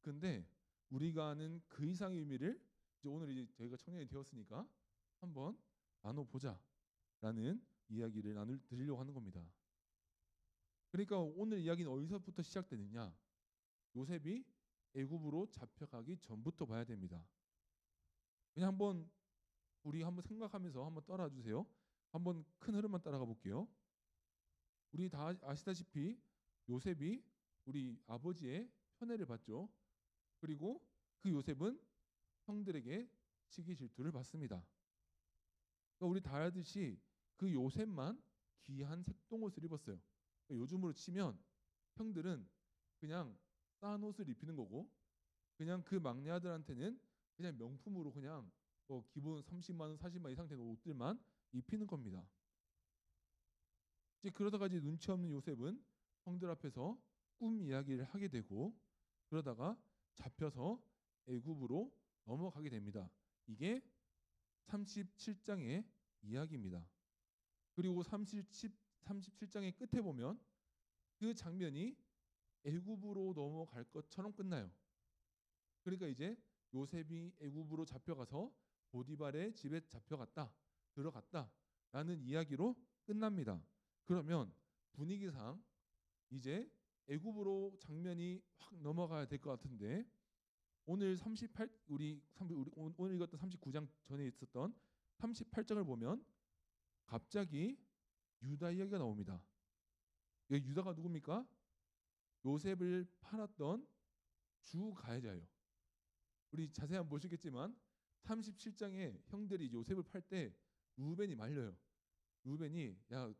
[SPEAKER 6] 근데 우리가 아는 그 이상의 의미를 오늘 이제 저희가 청년이 되었으니까 한번 나눠보자라는 이야기를 드리려고 하는 겁니다. 그러니까 오늘 이야기는 어디서부터 시작되느냐? 요셉이 애굽으로 잡혀가기 전부터 봐야 됩니다. 그냥 우리 한번 생각하면서 한번 따라주세요. 한번 큰 흐름만 따라가 볼게요. 우리 다 아시다시피 요셉이 우리 아버지의 편애를 받죠. 그리고 그 요셉은 형들에게 시기 질투를 받습니다. 그러니까 우리 다 알듯이 그 요셉만 귀한 색동옷을 입었어요. 그러니까 요즘으로 치면 형들은 그냥 싼 옷을 입히는 거고 그냥 그 막내 아들한테는 그냥 명품으로 그냥 기본 30만 원, 40만 원 이상 되는 옷들만 입히는 겁니다. 이제 그러다가 이제 눈치 없는 요셉은 형들 앞에서 꿈 이야기를 하게 되고 그러다가 잡혀서 애굽으로 넘어가게 됩니다. 이게 37장의 이야기입니다. 그리고 37장의 끝에 보면 그 장면이 애굽으로 넘어갈 것처럼 끝나요. 그러니까 이제 요셉이 애굽으로 잡혀가서 보디발의 집에 들어갔다라는 이야기로 끝납니다. 그러면 분위기상 이제 애굽으로 장면이 확 넘어가야 될 것 같은데 오늘 오늘 읽었던 39장 전에 있었던 38장을 보면 갑자기 유다 이야기가 나옵니다. 여기 유다가 누굽니까? 요셉을 팔았던 주 가해자예요. 우리 자세히 한번 보시겠지만 37장에 형들이 요셉을 팔 때 루벤이 말려요. 루벤이 야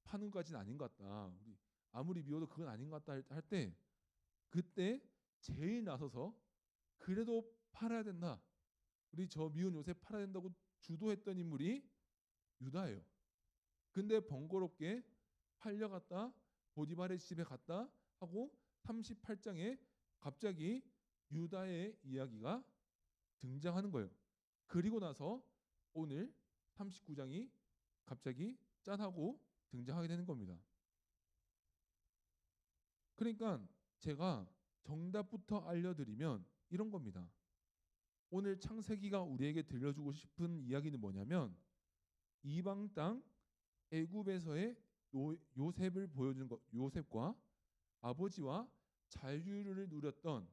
[SPEAKER 6] 파는 것까지는 아닌 것 같다. 우리 아무리 미워도 그건 아닌 것 같다 할 때 그때 제일 나서서 그래도 팔아야 된다. 우리 저 미운 요셉 팔아야 된다고 주도했던 인물이 유다예요. 근데 번거롭게 팔려갔다 보디발의 집에 갔다 하고 38장에 갑자기 유다의 이야기가 등장하는 거예요. 그리고 나서 오늘 39장이 갑자기 짠하고 등장하게 되는 겁니다. 그러니까 제가 정답부터 알려드리면 이런 겁니다. 오늘 창세기가 우리에게 들려주고 싶은 이야기는 뭐냐면 이방 땅 애굽에서의 요셉을 보여준 것, 요셉과 아버지와 자유를 누렸던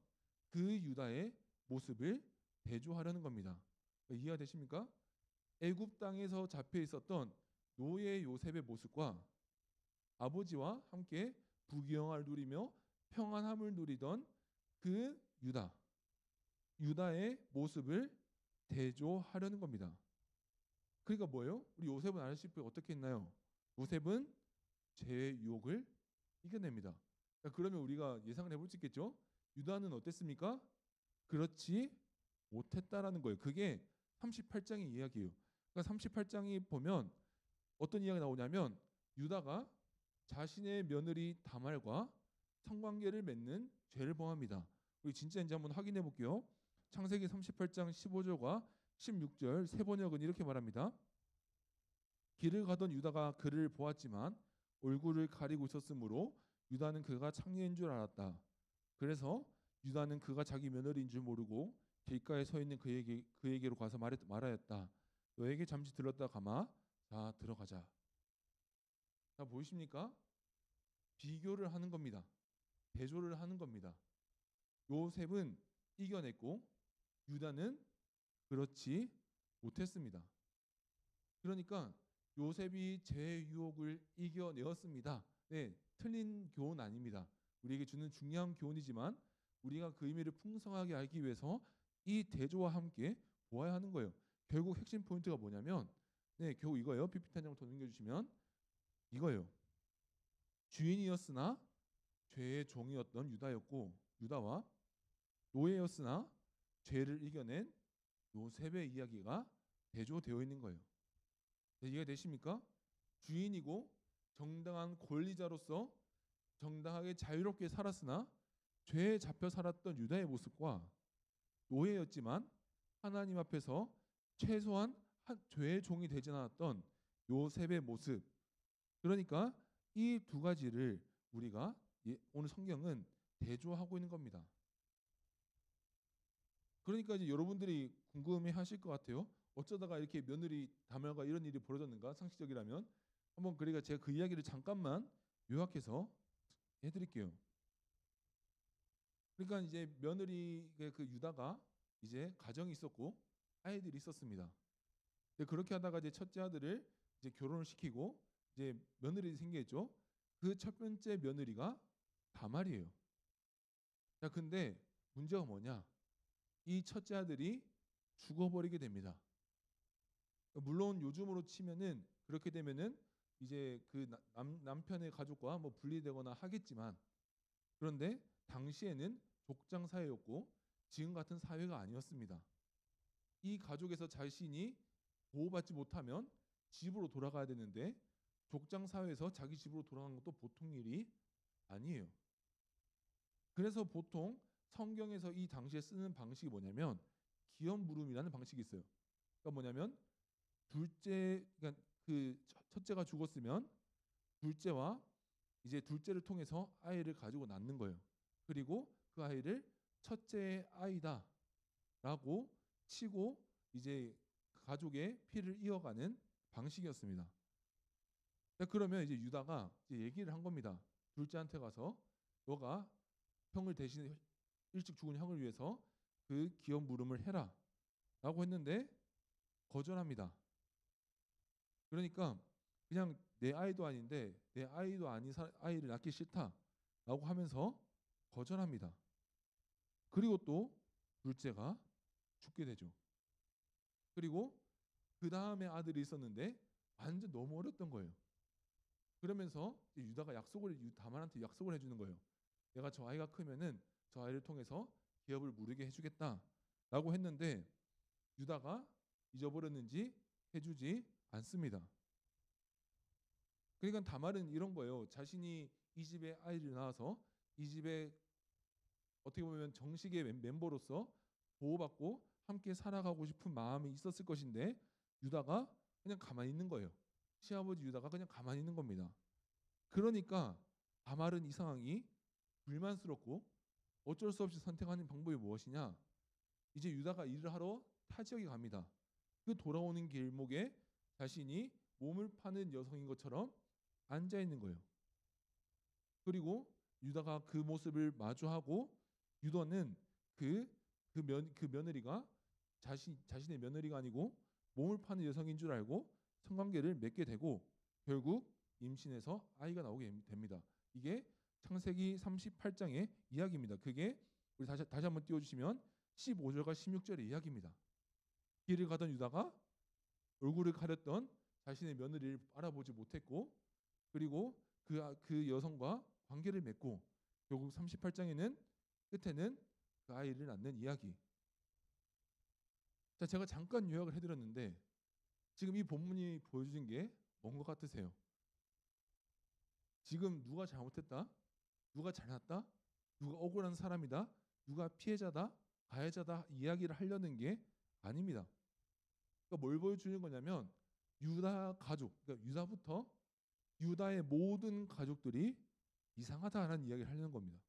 [SPEAKER 6] 그 유다의 모습을 대조하려는 겁니다. 이해가 되십니까? 애굽 땅에서 잡혀 있었던 노예 요셉의 모습과 아버지와 함께 부귀영화를 누리며 평안함을 누리던 그 유다의 모습을 대조하려는 겁니다. 그러니까 뭐예요? 우리 요셉은 아시다시피 어떻게 했나요? 요셉은 죄의 유혹을 이겨냅니다. 그러면 우리가 예상을 해볼 수 있겠죠? 유다는 어땠습니까? 그렇지 못했다라는 거예요. 그게 38장의 이야기예요. 그러니까 38장이 보면 어떤 이야기가 나오냐면 유다가 자신의 며느리 다말과 성관계를 맺는 죄를 범합니다. 우리 진짜인지 한번 확인해 볼게요. 창세기 38장 15절과 16절 세 번역은 이렇게 말합니다. 길을 가던 유다가 그를 보았지만 얼굴을 가리고 있었으므로 유다는 그가 창녀인 줄 알았다. 그래서 유다는 그가 자기 며느리인 줄 모르고 길가에 서 있는 그에게로 가서 말하였다. 너에게 잠시 들렀다 가마. 자, 들어가자. 자, 보이십니까? 비교를 하는 겁니다. 대조를 하는 겁니다. 요셉은 이겨냈고 유다는 그렇지 못했습니다. 그러니까 요셉이 죄의 유혹을 이겨내었습니다. 네, 틀린 교훈 아닙니다. 우리에게 주는 중요한 교훈이지만 우리가 그 의미를 풍성하게 알기 위해서 이 대조와 함께 보아야 하는 거예요. 결국 핵심 포인트가 뭐냐면 네, 결국 이거예요. PPT 한 장 더 넘겨주시면 이거예요. 주인이었으나 죄의 종이었던 유다와 노예였으나 죄를 이겨낸 요셉의 이야기가 대조되어 있는 거예요. 네, 이해가 되십니까? 주인이고 정당한 권리자로서 정당하게 자유롭게 살았으나 죄에 잡혀 살았던 유다의 모습과 노예였지만 하나님 앞에서 최소한 죄의 종이 되지 않았던 요셉의 모습. 그러니까 이 두 가지를 우리가 오늘 성경은 대조하고 있는 겁니다. 그러니까 이제 여러분들이 궁금해 하실 것 같아요. 어쩌다가 이렇게 며느리 다말과 이런 일이 벌어졌는가? 상식적이라면 한번 그러니까 제가 그 이야기를 잠깐만 요약해서 해드릴게요. 그러니까 이제 며느리의 그 유다가 이제 가정이 있었고 아이들이 있었습니다. 근데 그렇게 하다가 이제 첫째 아들을 이제 결혼을 시키고 이제 며느리 생겼죠. 그 첫 번째 며느리가 다말이에요. 자, 근데 문제가 뭐냐? 이 첫째 아들이 죽어버리게 됩니다. 물론 요즘으로 치면은 그렇게 되면은 이제 그 남편의 가족과 뭐 분리되거나 하겠지만 그런데 당시에는 족장 사회였고 지금 같은 사회가 아니었습니다. 이 가족에서 자신이 보호받지 못하면 집으로 돌아가야 되는데 족장 사회에서 자기 집으로 돌아가는 것도 보통 일이 아니에요. 그래서 보통 성경에서 이 당시에 쓰는 방식이 뭐냐면 기업 물음이라는 방식이 있어요. 그러니까 뭐냐면 그러니까 그 첫째가 죽었으면 둘째와 이제 둘째를 통해서 아이를 가지고 낳는 거예요. 그리고 그 아이를 첫째의 아이다라고 치고 이제 가족의 피를 이어가는 방식이었습니다. 그러면 이제 유다가 이제 얘기를 한 겁니다. 둘째한테 가서 너가 형을 대신 일찍 죽은 형을 위해서 그 기업 물음을 해라라고 했는데 거절합니다. 그러니까 그냥 내 아이도 아닌데 내 아이도 아닌 아이를 낳기 싫다라고 하면서 거절합니다. 그리고 또 둘째가 죽게 되죠. 그리고 그 다음에 아들이 있었는데 완전 너무 어렸던 거예요. 그러면서 유다가 다말한테 약속을 해주는 거예요. 내가 저 아이가 크면은 저 아이를 통해서 기업을 무르게 해주겠다라고 했는데 유다가 잊어버렸는지 해주지 않습니다. 그러니까 다말은 이런 거예요. 자신이 이 집에 아이를 낳아서 이 집에 어떻게 보면 정식의 멤버로서 보호받고 함께 살아가고 싶은 마음이 있었을 것인데 유다가 그냥 가만히 있는 거예요. 시아버지 유다가 그냥 가만히 있는 겁니다. 그러니까 다말은 이 상황이 불만스럽고 어쩔 수 없이 선택하는 방법이 무엇이냐? 이제 유다가 일을 하러 타 지역에 갑니다. 그 돌아오는 길목에 자신이 몸을 파는 여성인 것처럼 앉아 있는 거예요. 그리고 유다가 그 모습을 마주하고 유다는 그 며느리가 자신의 며느리가 아니고 몸을 파는 여성인 줄 알고 성관계를 맺게 되고 결국 임신해서 아이가 나오게 됩니다. 이게 창세기 38장의 이야기입니다. 그게 우리 다시 한번 띄워주시면 15절과 16절의 이야기입니다. 길을 가던 유다가 얼굴을 가렸던 자신의 며느리를 알아보지 못했고 그리고 그 여성과 관계를 맺고 결국 38장에는 끝에는 그 아이를 낳는 이야기. 자, 제가 잠깐 요약을 해드렸는데 지금 이 본문이 보여주신 게 뭔 것 같으세요? 지금 누가 잘못했다? 누가 잘났다? 누가 억울한 사람이다? 누가 피해자다? 가해자다? 이야기를 하려는 게 아닙니다. 그러니까 뭘 보여주는 거냐면 유다 가족, 그러니까 유다부터 유다의 모든 가족들이 이상하다라는 이야기를 하려는 겁니다.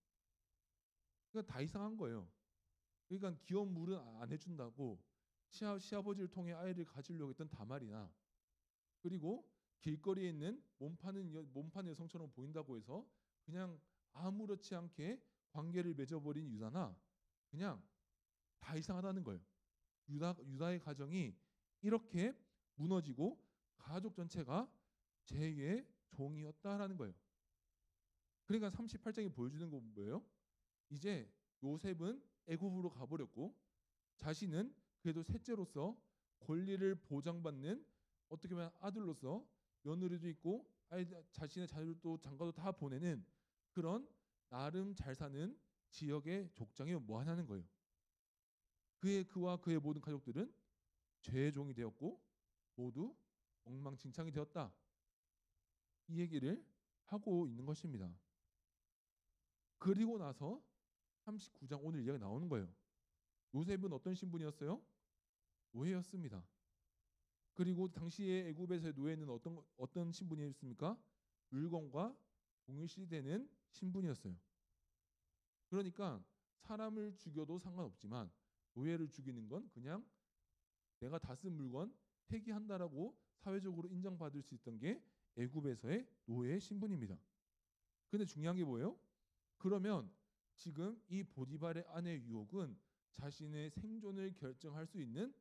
[SPEAKER 6] 그러니까 다 이상한 거예요. 그러니까 기업 물은 안 해준다고 시아버지를 통해 아이를 가지려고 했던 다말이나 그리고 길거리에 있는 몸 파는 여성처럼 보인다고 해서 그냥 아무렇지 않게 관계를 맺어버린 유다나 그냥 다 이상하다는 거예요. 유다의 가정이 이렇게 무너지고 가족 전체가 제2의 종이었다라는 거예요. 그러니까 38장이 보여주는 건 뭐예요? 이제 요셉은 애굽으로 가버렸고 자신은 그래도 셋째로서 권리를 보장받는 어떻게 보면 아들로서 며느리도 있고 자신의 자녀도 장가도 다 보내는 그런 나름 잘 사는 지역의 족장에 뭐 하냐는 거예요. 그와 그의 모든 가족들은 죄의 종이 되었고 모두 엉망진창이 되었다. 이 얘기를 하고 있는 것입니다. 그리고 나서 39장 오늘 이야기가 나오는 거예요. 요셉은 어떤 신분이었어요? 노예였습니다. 그리고 당시에 애굽에서의 노예는 어떤 신분이었습니까? 물건과 동일시되는 신분이었어요. 그러니까 사람을 죽여도 상관없지만 노예를 죽이는 건 그냥 내가 다 쓴 물건 폐기한다라고 사회적으로 인정받을 수 있던 게 애굽에서의 노예의 신분입니다. 근데 중요한 게 뭐예요? 그러면 지금 이 보디발의 아내의 유혹은 자신의 생존을 결정할 수 있는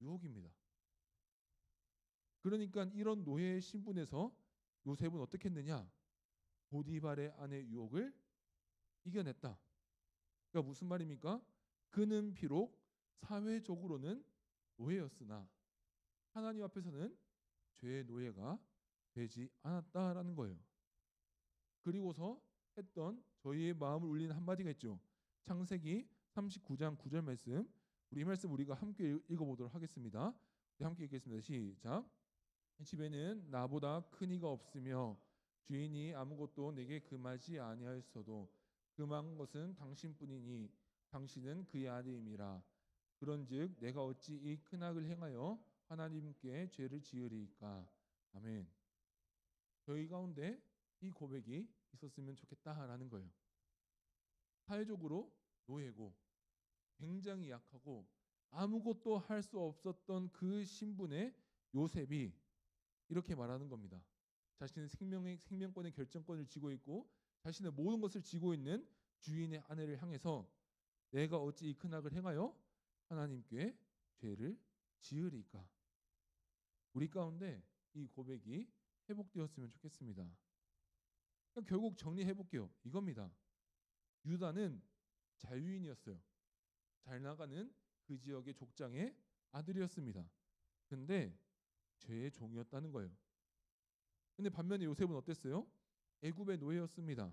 [SPEAKER 6] 유혹입니다. 그러니까 이런 노예의 신분에서 요셉은 어떻게 했느냐? 보디발의 아내의 유혹을 이겨냈다. 그러니까 무슨 말입니까? 그는 비록 사회적으로는 노예였으나 하나님 앞에서는 죄의 노예가 되지 않았다라는 거예요. 그리고서 했던 저희의 마음을 울리는 한마디가 있죠. 창세기 39장 9절 말씀. 우리 이 말씀 우리가 함께 읽어보도록 하겠습니다. 함께 읽겠습니다. 시작. 집에는 나보다 큰 이가 없으며 주인이 아무것도 내게 금하지 아니하였어도 금한 것은 당신뿐이니 당신은 그의 아들임이라. 그런즉 내가 어찌 이 큰 악을 행하여 하나님께 죄를 지으리이까. 아멘. 저희 가운데 이 고백이 있었으면 좋겠다라는 거예요. 사회적으로 노예고 굉장히 약하고 아무것도 할 수 없었던 그 신분의 요셉이 이렇게 말하는 겁니다. 자신의 생명권의 결정권을 쥐고 있고 자신의 모든 것을 쥐고 있는 주인의 아내를 향해서 내가 어찌 이 큰 악을 행하여 하나님께 죄를 지으리까. 우리 가운데 이 고백이 회복되었으면 좋겠습니다. 그러니까 결국 정리해 볼게요. 이겁니다. 유다는 자유인이었어요. 잘 나가는 그 지역의 족장의 아들이었습니다. 근데 죄의 종이었다는 거예요. 근데 반면에 요셉은 어땠어요? 애굽의 노예였습니다.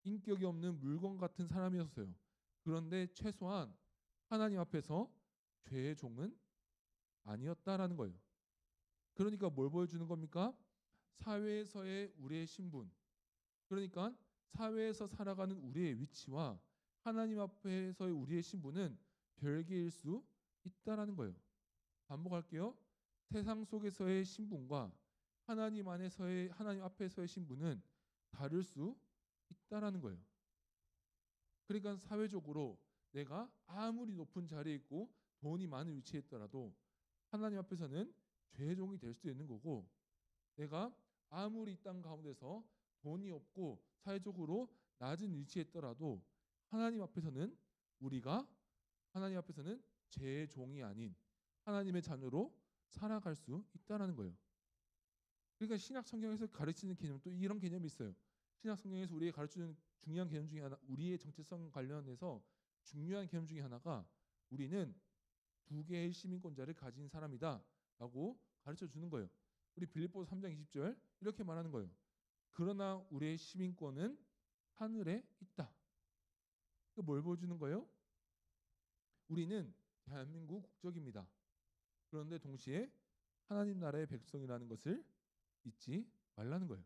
[SPEAKER 6] 인격이 없는 물건 같은 사람이었어요. 그런데 최소한 하나님 앞에서 죄의 종은 아니었다라는 거예요. 그러니까 뭘 보여주는 겁니까? 사회에서의 우리의 신분. 그러니까 사회에서 살아가는 우리의 위치와 하나님 앞에서의 우리의 신분은 별개일 수 있다라는 거예요. 반복할게요. 세상 속에서의 신분과 하나님 앞에서의 신분은 다를 수 있다라는 거예요. 그러니까 사회적으로 내가 아무리 높은 자리에 있고 돈이 많은 위치에 있더라도 하나님 앞에서는 죄의 종이 될 수도 있는 거고, 내가 아무리 이 땅 가운데서 돈이 없고 사회적으로 낮은 위치에 있더라도 하나님 앞에서는 죄의 종이 아닌 하나님의 자녀로 살아갈 수 있다라는 거예요. 그러니까 신약 성경에서 가르치는 개념, 또 이런 개념이 있어요. 신약 성경에서 우리에게 가르치는 중요한 개념 중에 하나, 우리의 정체성 관련해서 중요한 개념 중에 하나가 우리는 두 개의 시민권자를 가진 사람이다라고 가르쳐 주는 거예요. 우리 빌립보서 3장 20절 이렇게 말하는 거예요. 그러나 우리의 시민권은 하늘에 있다. 뭘 보여주는 거예요? 우리는 대한민국 국적입니다. 그런데 동시에 하나님 나라의 백성이라는 것을 잊지 말라는 거예요.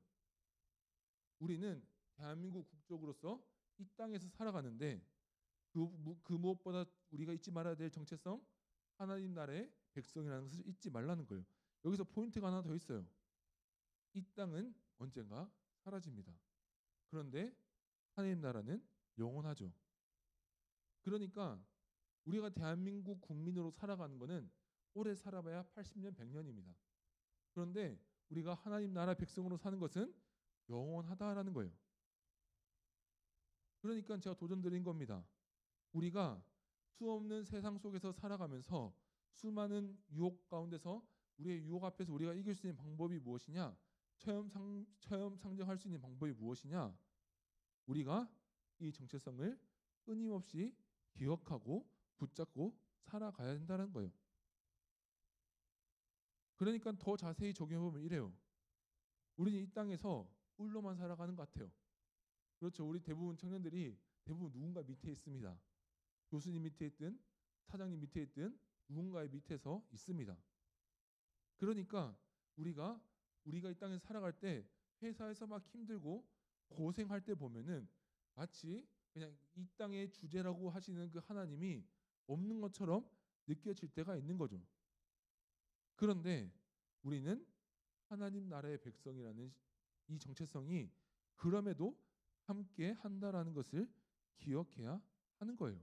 [SPEAKER 6] 우리는 대한민국 국적으로서 이 땅에서 살아가는데 그 무엇보다 우리가 잊지 말아야 될 정체성, 하나님 나라의 백성이라는 것을 잊지 말라는 거예요. 여기서 포인트가 하나 더 있어요. 이 땅은 언젠가 사라집니다. 그런데 하나님 나라는 영원하죠. 그러니까 우리가 대한민국 국민으로 살아가는 것은 오래 살아봐야 80년, 100년입니다. 그런데 우리가 하나님 나라 백성으로 사는 것은 영원하다라는 거예요. 그러니까 제가 도전드린 겁니다. 우리가 수없는 세상 속에서 살아가면서 수많은 유혹 가운데서 우리의 유혹 앞에서 우리가 이길 수 있는 방법이 무엇이냐? 처음 상정할 수 있는 방법이 무엇이냐? 우리가 이 정체성을 끊임없이 기억하고 붙잡고 살아가야 된다는 거예요. 그러니까 더 자세히 적용해보면 이래요. 우리는 이 땅에서 홀로만 살아가는 것 같아요. 그렇죠. 우리 대부분 청년들이 대부분 누군가 밑에 있습니다. 교수님 밑에 있든 사장님 밑에 있든 누군가의 밑에서 있습니다. 그러니까 우리가 이 땅에서 살아갈 때 회사에서 막 힘들고 고생할 때 보면은 마치 그냥 이 땅의 주제라고 하시는 그 하나님이 없는 것처럼 느껴질 때가 있는 거죠. 그런데 우리는 하나님 나라의 백성이라는 이 정체성이 그럼에도 함께 한다라는 것을 기억해야 하는 거예요.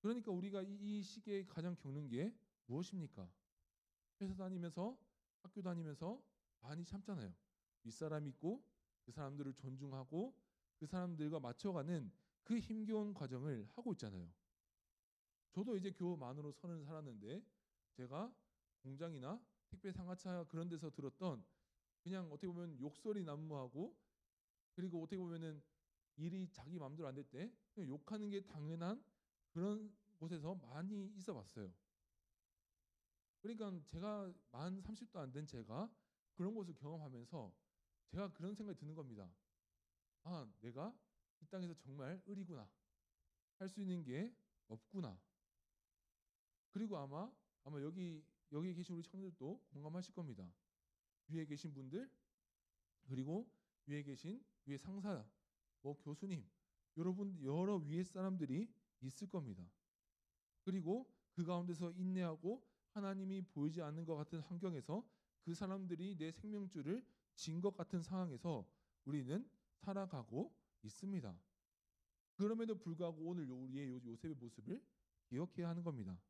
[SPEAKER 6] 그러니까 우리가 이 시기에 가장 겪는 게 무엇입니까? 회사 다니면서 학교 다니면서 많이 참잖아요. 윗사람 있고 그 사람들을 존중하고 그 사람들과 맞춰가는 그 힘겨운 과정을 하고 있잖아요. 저도 이제 겨우 만으로 30 살았는데 제가 공장이나 택배 상하차 그런 데서 들었던 그냥 어떻게 보면 욕설이 난무하고, 그리고 어떻게 보면은 일이 자기 마음대로 안 될 때 그냥 욕하는 게 당연한 그런 곳에서 많이 있어 봤어요. 그러니까 제가 만 30도 안 된 제가 그런 것을 경험하면서 제가 그런 생각이 드는 겁니다. 아, 내가 이 땅에서 정말 을이구나. 할 수 있는 게 없구나. 그리고 아마 여기 계신 우리 청년들도 공감하실 겁니다. 위에 계신 분들, 그리고 위에 상사, 교수님, 여러분 여러 위에 사람들이 있을 겁니다. 그리고 그 가운데서 인내하고 하나님이 보이지 않는 것 같은 환경에서 그 사람들이 내 생명줄을 진 것 같은 상황에서 우리는 살아가고 있습니다. 그럼에도 불구하고 오늘 우리의 요셉의 모습을 기억해야 하는 겁니다.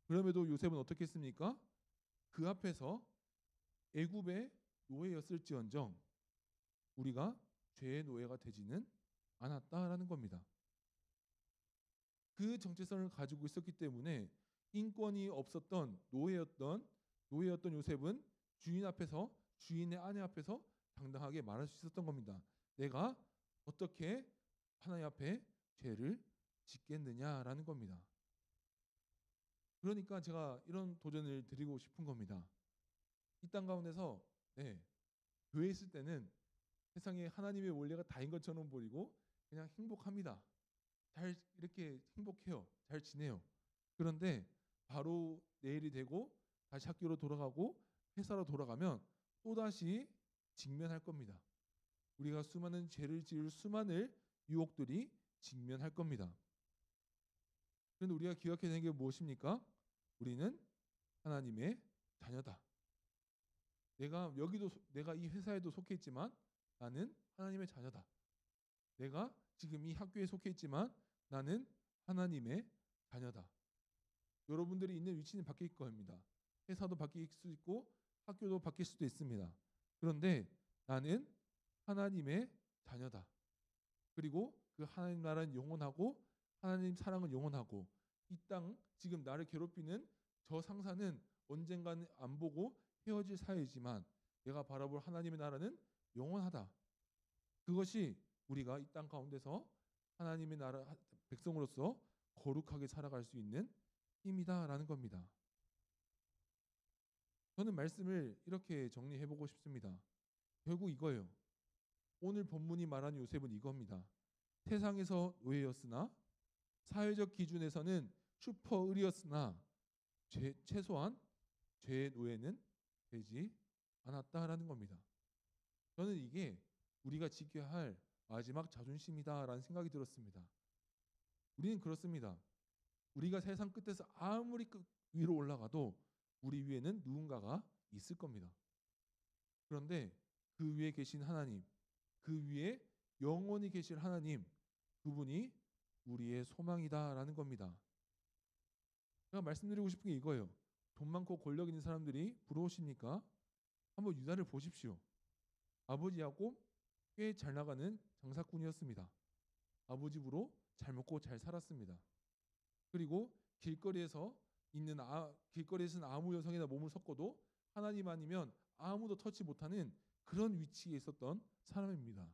[SPEAKER 6] 그럼에도 요셉은 어떻게 했습니까? 그 앞에서 애굽의 노예였을지언정 우리가 죄의 노예가 되지는 않았다라는 겁니다. 그 정체성을 가지고 있었기 때문에 인권이 없었던 노예였던 요셉은 주인 앞에서, 주인의 아내 앞에서 당당하게 말할 수 있었던 겁니다. 내가 어떻게 하나님 앞에 죄를 짓겠느냐라는 겁니다. 그러니까 제가 이런 도전을 드리고 싶은 겁니다. 이 땅 가운데서 교회에 있을 때는 세상에 하나님의 원리가 다인 것처럼 보이고 그냥 행복합니다. 잘 이렇게 행복해요. 잘 지내요. 그런데 바로 내일이 되고 다시 학교로 돌아가고 회사로 돌아가면 또다시 직면할 겁니다. 우리가 수많은 죄를 지을 수많은 유혹들이 직면할 겁니다. 그런데 우리가 기억해야 되는 게 무엇입니까? 우리는 하나님의 자녀다. 내가 이 회사에도 속해 있지만 나는 하나님의 자녀다. 내가 지금 이 학교에 속해 있지만 나는 하나님의 자녀다. 여러분들이 있는 위치는 바뀔 겁니다. 회사도 바뀔 수 있고 학교도 바뀔 수도 있습니다. 그런데 나는 하나님의 자녀다. 그리고 그 하나님 나라는 영원하고 하나님 사랑은 영원하고 이 땅 지금 나를 괴롭히는 저 상사는 언젠가는 안 보고 헤어질 사이지만 내가 바라볼 하나님의 나라는 영원하다. 그것이 우리가 이 땅 가운데서 하나님의 나라 백성으로서 거룩하게 살아갈 수 있는 힘이다라는 겁니다. 저는 말씀을 이렇게 정리해보고 싶습니다. 결국 이거예요. 오늘 본문이 말하는 요셉은 이겁니다. 세상에서 노예였으나 사회적 기준에서는 슈퍼 을이었으나 최소한 죄의 노예는 되지 않았다라는 겁니다. 저는 이게 우리가 지켜야 할 마지막 자존심이다라는 생각이 들었습니다. 우리는 그렇습니다. 우리가 세상 끝에서 아무리 위로 올라가도 우리 위에는 누군가가 있을 겁니다. 그런데 그 위에 계신 하나님, 그 위에 영원히 계실 하나님, 그분이 우리의 소망이다라는 겁니다. 제가 말씀드리고 싶은 게 이거예요. 돈 많고 권력 있는 사람들이 부러우십니까? 한번 유다를 보십시오. 아버지 야곱 꽤 잘 나가는 장사꾼이었습니다. 아버지 집으로 잘 먹고 잘 살았습니다. 그리고 길거리에서는 아무 여성이나 몸을 섞어도 하나님 아니면 아무도 터치 못하는 그런 위치에 있었던 사람입니다.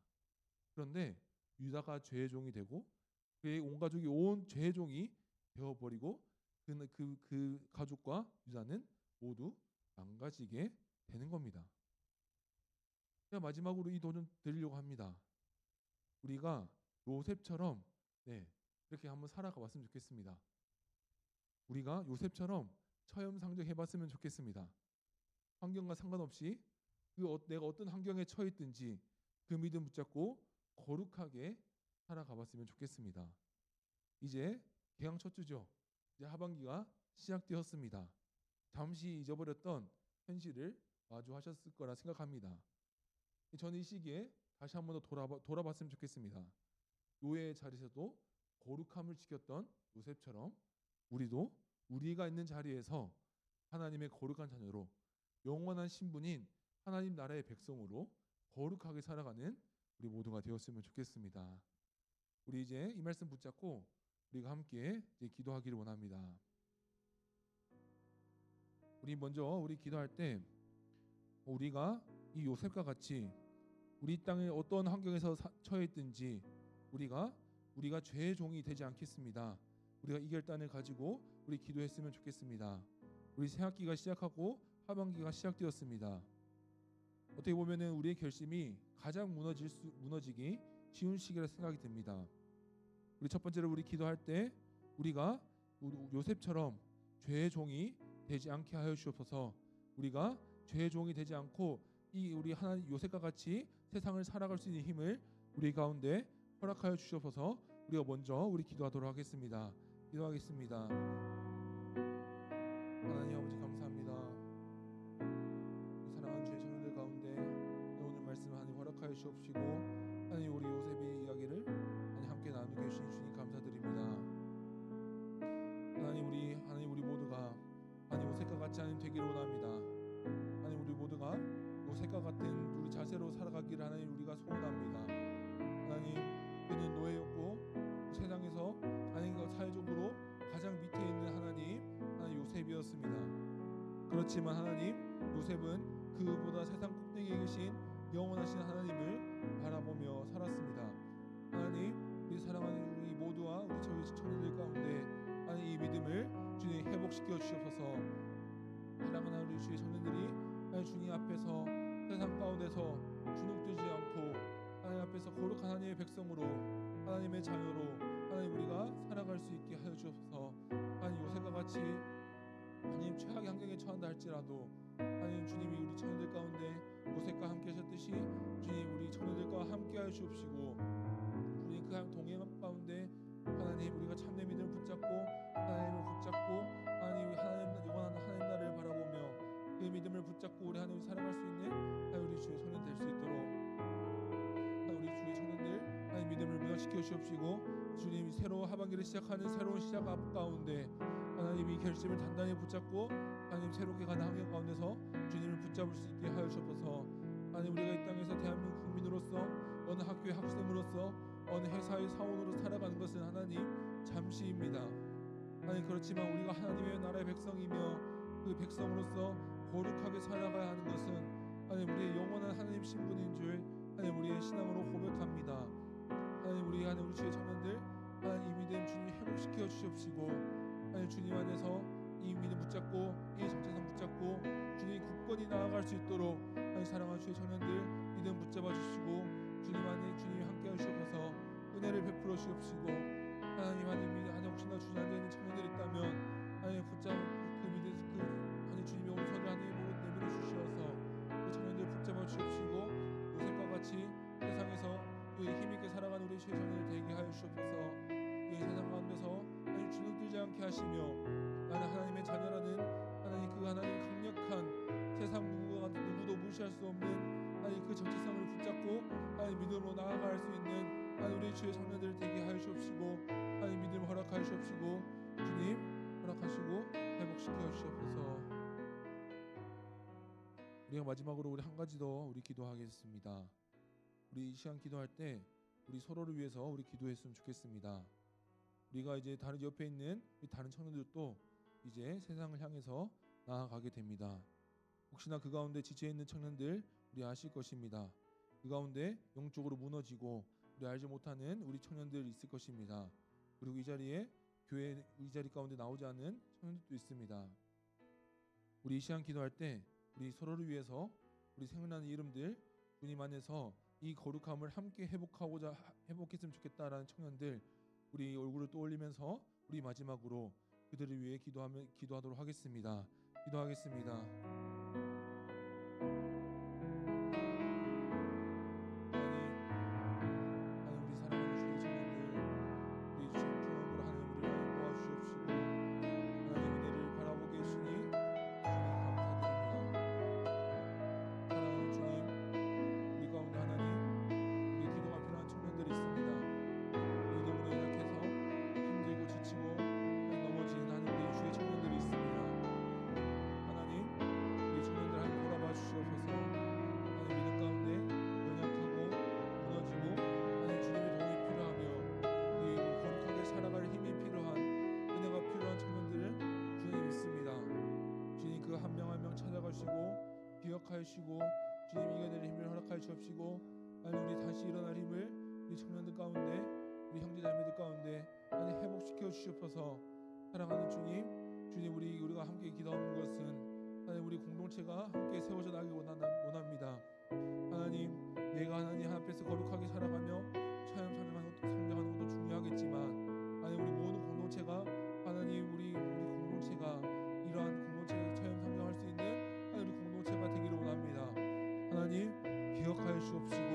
[SPEAKER 6] 그런데 유다가 죄의 종이 되고 그의 온 가족이 온 죄의 종이 되어버리고 그 가족과 유다는 모두 망가지게 되는 겁니다. 제가 마지막으로 이 도전 드리려고 합니다. 우리가 요셉처럼 이렇게 한번 살아가 봤으면 좋겠습니다. 우리가 요셉처럼 처형상정 해봤으면 좋겠습니다. 환경과 상관없이 내가 어떤 환경에 처해 있든지 그 믿음 붙잡고 거룩하게 살아가 봤으면 좋겠습니다. 이제 개강 첫 주죠. 이제 하반기가 시작되었습니다. 잠시 잊어버렸던 현실을 마주하셨을 거라 생각합니다. 저는 이 시기에 다시 한 번 더 돌아봤으면 좋겠습니다. 노예의 자리에서도 거룩함을 지켰던 요셉처럼 우리도 우리가 있는 자리에서 하나님의 거룩한 자녀로 영원한 신분인 하나님 나라의 백성으로 거룩하게 살아가는 우리 모두가 되었으면 좋겠습니다. 우리 이제 이 말씀 붙잡고 우리가 함께 이제 기도하기를 원합니다. 우리 기도할 때 우리가 이 요셉과 같이 우리 땅에 어떤 환경에서 처해 있든지 우리가 죄의 종이 되지 않겠습니다. 우리가 이 결단을 가지고 우리 기도했으면 좋겠습니다. 우리 새 학기가 시작하고 하반기가 시작되었습니다. 어떻게 보면은 우리의 결심이 가장 무너지기 쉬운 시기라 생각이 듭니다. 우리 첫 번째로 우리 기도할 때 우리가 요셉처럼 죄의 종이 되지 않게 하여 주옵소서. 우리가 죄의 종이 되지 않고 우리 하나님 요셉과 같이 세상을 살아갈 수 있는 힘을 우리 가운데 허락하여 주옵소서. 우리가 먼저 우리 기도하도록 하겠습니다. 기도하겠습니다. 하나님 아버지 감사합니다. 사랑하는 주의 자녀들 가운데 오늘 말씀 하나님 허락하여 주옵시고 하나님 우리 요셉의 이야기를 하나님 함께 나누게 해주신 주님 감사드립니다. 하나님 우리 모두가 하나님 요셉과 같이 하나님 되기를 원합니다. 하나님 우리 모두가 요셉과 같은 우리 자세로 살아가기를 하나님 우리가 소원합니다. 하나님 그는 노예였고 세상에서 하나님과 사회적으로 가장 밑에 있는 하나님 요셉이었습니다. 그렇지만 하나님 요셉은 그보다 세상 꼭대기에 계신 영원하신 하나님을 바라보며 살았습니다. 하나님, 우리 사랑하는 우리 모두와 우리 저희 청년들 가운데 하나님 이 믿음을 주님 회복시켜 주시옵소서. 사랑하는 우리 주의 청년들이 하나님 주님 앞에서 세상 가운데서 주눅들지 않고 하나님 앞에서 거룩한 하나님의 백성으로 하나님의 자녀로 하나님 우리가 살아갈 수 있게 하여 주옵소서. 하나님 요셉과 같이 하나님 최악의 환경에 처한다 할지라도 하나님 주님이 우리 청년들 가운데 요셉과 함께 하셨듯이 주님 우리 청년들과 함께 하여 주옵시고 주님 그 동행 가운데 하나님 우리가 참된 믿음을 붙잡고 하나님을 붙잡고 하나님 영원한 하나님 나라를 바라보며 그 믿음을 붙잡고 우리 하나님 살아갈 수 있는 하나님 우리 주의 청년 될 수 있도록 하나님 우리 주의 청년들 하나님 믿음을 무너시켜 주옵시고 주님 새로 하반기를 시작하는 새로운 시작 가운데 하나님 이 결심을 단단히 붙잡고 하나님 새롭게 가는 환경 가운데서 주님을 붙잡을 수 있게 하여 주옵소서. 하나님 우리가 이 땅에서 대한민국 국민으로서 어느 학교의 학생으로서 어느 회사의 사원으로 살아가는 것은 하나님 잠시입니다. 하나님 그렇지만 우리가 하나님의 나라의 백성이며 그 백성으로서 거룩하게 살아가야 하는 것은 하나님 우리의 영원한 하나님 신분인 줄 하나님 우리의 신앙으로 고백합니다. 하나님 우리 주의 청년들 하나님 이 믿음 주님 회복시켜 주시옵시고 하나님 주님 안에서 이 믿음 붙잡고 이 정체성 붙잡고 주님 굳건히 나아갈 수 있도록 하나님 사랑하는 주의 청년들 믿음 붙잡아 주시고 주님 안에 주님이 함께 하시옵소서. 은혜를 베풀어 주옵시고 하나님 혹시나 주님 안에 있는 청년들이 있다면 하나님 붙잡 그 믿음 하나님 주님의 오른손을 하나님 내밀어 주시어서 그 청년들 붙잡아 주옵시고 요셉과 같이 세상에서 그 힘있게 살아가는 우리 주의 청년들 되게 하여 주옵소서. 이 세상 가운데서 하나님 주눅들지 않게 하시며 나는 하나님의 자녀라는 하나님 그 하나님 강력한 세상 누구도 무시할 수 없는 하나님 그 정체성을 붙잡고 하나님 믿음으로 나아갈 수 있는 하나님 우리 주의 청년들 되게 하여 주옵시고 하나님 믿음 허락하여 주옵시고 주님 허락하시고 회복시켜 주시옵소서. 우리가 마지막으로 우리 한 가지 더 우리 기도하겠습니다. 우리 이 시간 기도할 때 우리 서로를 위해서 우리 기도했으면 좋겠습니다. 우리가 이제 다른 옆에 있는 우리 다른 청년들도 이제 세상을 향해서 나아가게 됩니다. 혹시나 그 가운데 지쳐 있는 청년들 우리 아실 것입니다. 그 가운데 영적으로 무너지고 우리 알지 못하는 우리 청년들 있을 것입니다. 그리고 이 자리에 교회 이 자리 가운데 나오지 않는 청년들도 있습니다. 우리 이 시간 기도할 때 우리 서로를 위해서 우리 생각나는 이름들 주님 안에서 이 거룩함을 함께 회복했으면 좋겠다라는 청년들 우리 얼굴을 떠올리면서 우리 마지막으로 그들을 위해 기도하도록 하겠습니다. 기도하겠습니다. 기억하시고 주님 이겨낼 힘을 허락하여 주옵시고 하나님 우리 다시 일어날 힘을 우리 청년들 가운데 우리 형제자매들 가운데 하나님 회복시켜 주시옵소서. 사랑하는 주님 우리가 함께 기도하는 것은 하나님 우리 공동체가 함께 세워져 나가기 원합니다. 하나님 내가 하나님 앞에서 거룩하게 살아가며 성장하는 것도 중요하겠지만 하나님 우리 모든 공동체가 하나님 우리 공동체가 이러한 공동체에 처음 성장할 수 있는 우리 공동체가 되기를 원합니다. 하나님 기억하여 주옵시고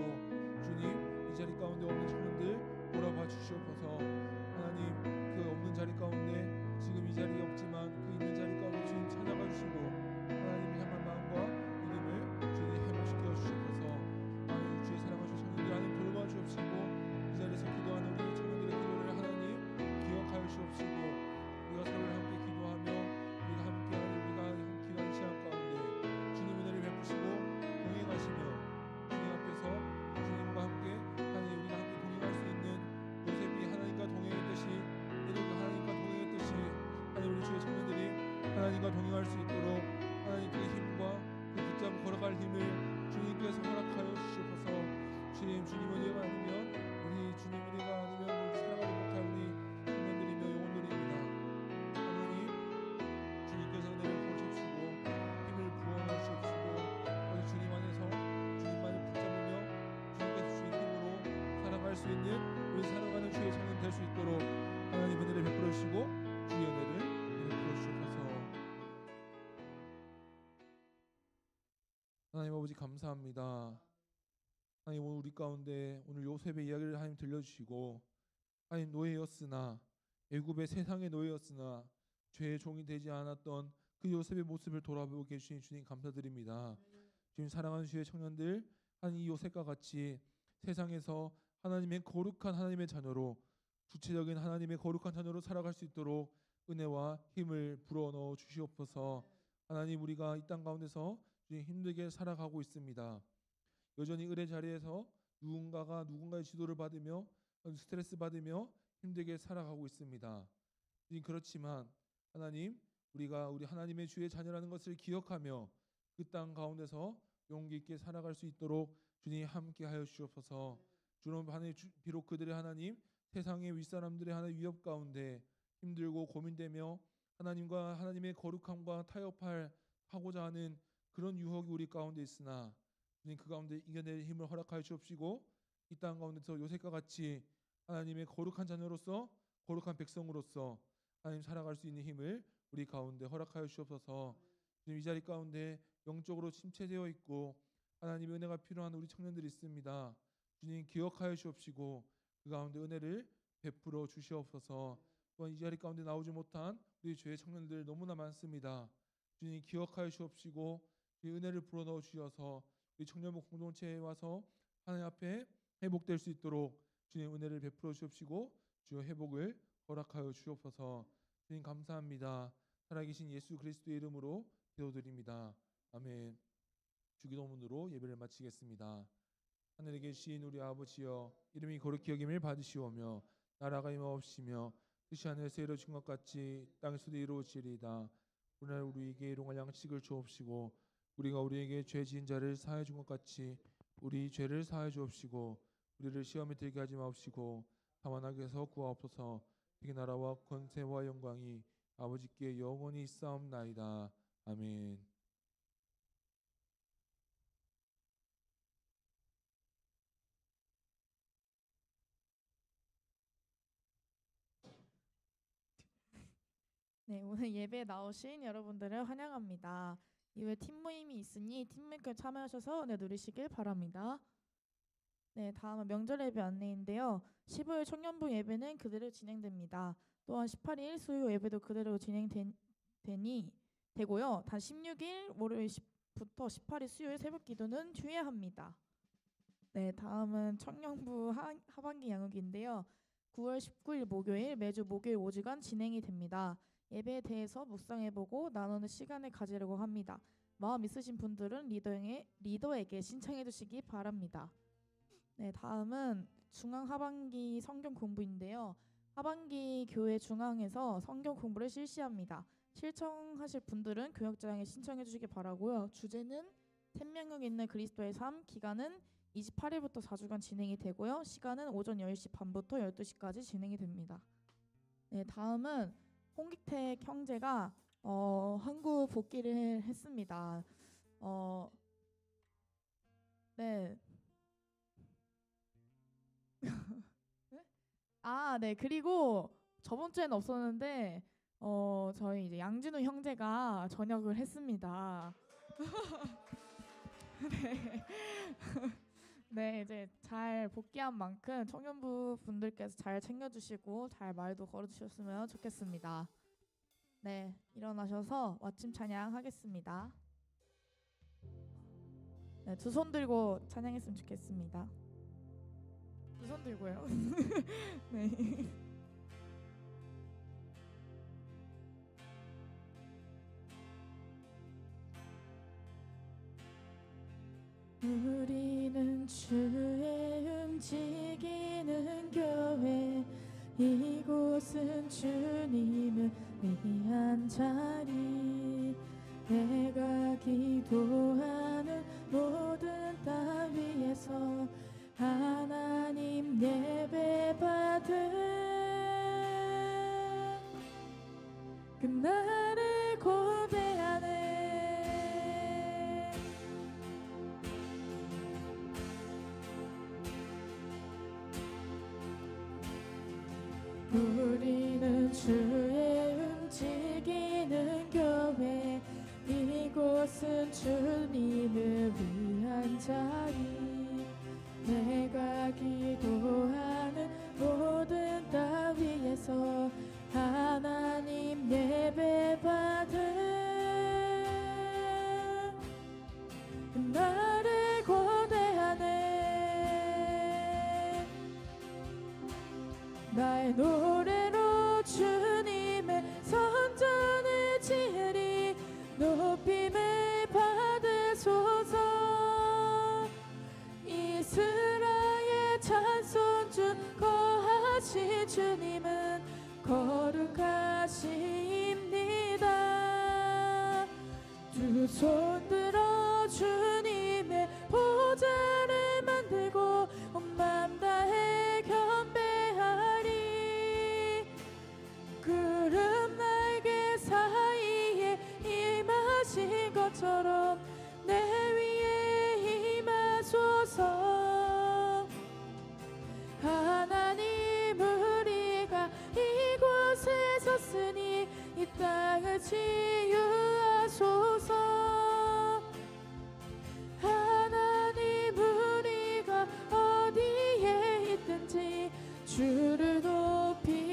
[SPEAKER 6] 주님 이 자리 가운데 없는 청년들 돌아봐 주시옵소서. 하나님 그 없는 자리 가운데 지금 이 자리에 없지만 그 있는 자리 가운데 주님 찾아가 주시고 하나님을 향한 마음과 믿음을 주님 회복시켜 주시옵소서. 하나님 주의 사랑하신 청년들 하나님 돌봐 주옵시고 이 자리에서 기도하는 우리 청년들의 기도를 하나님 기억하여 주옵시고 우리가 서로를 함께 기도하며 우리가 함께하는 기도하는 시간 가운데 주님 은혜를 베푸시고 동행하시며 주님 앞에서 주님과 함께 하나님 우리가 함께 동행할 수 있는 요셉이 하나님과 동행했듯이 이들도 하나님과 동행했듯이 하나님 우리 주의 청년들이 하나님과 동행할 수 있도록 하나님 그 힘과 그 붙잡고 걸어갈 힘을 주님께서 허락하여 주시옵소서. 주님 은혜가 아니면 우리 주님 은혜가 아니면 우리 살아가지 못할 우리 청년들이며 영혼들입니다. 하나님 주님께서 은혜를 부어주시고 힘을 부어주시고 우리 주님 안에서 주님만을 붙잡으며 주님께서 주신 힘으로 살아갈 수 있는 우리 살아가는 주의 청년 될 수 있도록 하나님 은혜를 베풀어 주시고 주의 은혜를 베풀어 주옵소서. 하나님 아버지 감사합니다. 하나님 오늘 우리 가운데 오늘 요셉의 이야기를 하나님 들려주시고 하나님 노예였으나 애굽의 세상의 노예였으나 죄의 종이 되지 않았던 그 요셉의 모습을 돌아보게 해주신 주님 감사드립니다. 주님 사랑하는 주의 청년들 하나님 이 요셉과 같이 세상에서 하나님의 거룩한 하나님의 자녀로 구체적인 하나님의 거룩한 자녀로 살아갈 수 있도록 은혜와 힘을 불어넣어 주시옵소서. 하나님 우리가 이 땅 가운데서 주님 힘들게 살아가고 있습니다. 여전히 의뢰 자리에서 누군가의 지도를 받으며 스트레스 받으며 힘들게 살아가고 있습니다. 주님 그렇지만 하나님 우리가 우리 하나님의 주의 자녀라는 것을 기억하며 그 땅 가운데서 용기 있게 살아갈 수 있도록 주님 함께하여 주옵소서. 주님 비록 그들의 하나님 세상의 윗사람들의 하나님 위협 가운데 힘들고 고민되며 하나님과 하나님의 거룩함과 타협하고자 하는 그런 유혹이 우리 가운데 있으나 주님 그 가운데 이겨낼 힘을 허락하여 주옵시고 이 땅 가운데서 요셉과 같이 하나님의 거룩한 자녀로서 거룩한 백성으로서 하나님 살아갈 수 있는 힘을 우리 가운데 허락하여 주옵소서. 주님 이 자리 가운데 영적으로 침체되어 있고 하나님의 은혜가 필요한 우리 청년들이 있습니다. 주님 기억하여 주옵시고 그 가운데 은혜를 베풀어 주시옵소서. 또한 이 자리 가운데 나오지 못한 우리 주의 청년들 너무나 많습니다. 주님 기억하여 주옵시고 이 은혜를 불어넣어 주셔서 우리 청년부 공동체에 와서 하나님 앞에 회복될 수 있도록 주님 은혜를 베풀어 주옵시고 주의 회복을 허락하여 주옵소서. 주님 감사합니다. 살아계신 예수 그리스도의 이름으로 기도드립니다. 아멘. 주기도문으로 예배를 마치겠습니다. 하늘에 계신 우리 아버지여 이름이 거룩히 여김을 받으시오며 나라가 임하옵시며 뜻이 하늘에서 이루어진 것 같이 땅에서도 이루어지리이다. 오늘 우리에게 일용할 양식을 주옵시고 우리가 우리에게 죄 지은 자를 사하여 준 것 같이 우리 죄를 사하여 주옵시고 우리를 시험에 들게 하지 마옵시고 다만 악에서 구하옵소서. 그의 나라와 권세와 영광이 아버지께 영원히 있사옵나이다. 아멘.
[SPEAKER 1] 네, 오늘 예배에 나오신 여러분들을 환영합니다. 이후에 팀 모임이 있으니 팀 모임에 참여하셔서 은혜 누리시길 바랍니다. 네, 다음은 명절 예배 안내인데요. 15일 청년부 예배는 그대로 진행됩니다. 또한 18일 수요 예배도 그대로 진행되고요. 단 16일 월요일부터 18일 수요일 새벽 기도는 주의합니다. 네, 다음은 청년부 하반기 양육인데요. 9월 19일 목요일 매주 목요일 5주간 진행이 됩니다. 예배에 대해서 묵상해보고 나누는 시간을 가지려고 합니다. 마음 있으신 분들은 리더에게 신청해 주시기 바랍니다. 네, 다음은 중앙 하반기 성경 공부인데요. 하반기 교회 중앙에서 성경 공부를 실시합니다. 신청하실 분들은 교역장에 신청해 주시기 바라고요. 주제는 생명력 있는 그리스도의 삶, 기간은 28일부터 4주간 진행이 되고요. 시간은 오전 10시 반부터 12시까지 진행이 됩니다. 네, 다음은 홍기택 형제가 한국 복귀를 했습니다. 네. 네. 그리고 저번 주에는 없었는데 저희 이제 양진우 형제가 전역을 했습니다. 네. 네, 이제 잘 복귀한 만큼 청년부 분들께서 잘 챙겨주시고 잘 말도 걸어주셨으면 좋겠습니다. 네, 일어나셔서 마침 찬양하겠습니다. 네, 두 손 들고 찬양했으면 좋겠습니다. 두 손 들고요. 네. 우리는 주의 움직이는 교회, 이곳은 주님을 위한 자리. 내가 기도하는 모든 땅 위에서 하나님 예배 받은 그날을 고대하네. 우리는 주의 움직이는 교회, 이곳은 주님을 위한 자리. 내가 기도하는 모든 땅 위에서 하나님 예배 받은 나를 고대하네. 나의 노래로 주님의 선전을 지으리. 높임을 받으소서. 이스라엘 찬송 중 거하신 주님은 거룩하십니다. 두 손 들어 주님의 보좌를 만들고 온 맘 다해 경배하리. 구름 날개 사이에 임하신 것처럼 내 위에 임하소서. 하나님, 우리가 이곳에 섰으니 이 땅을 치유하소서. 하나님, 우리가 어디에 있든지 주를 높이리다.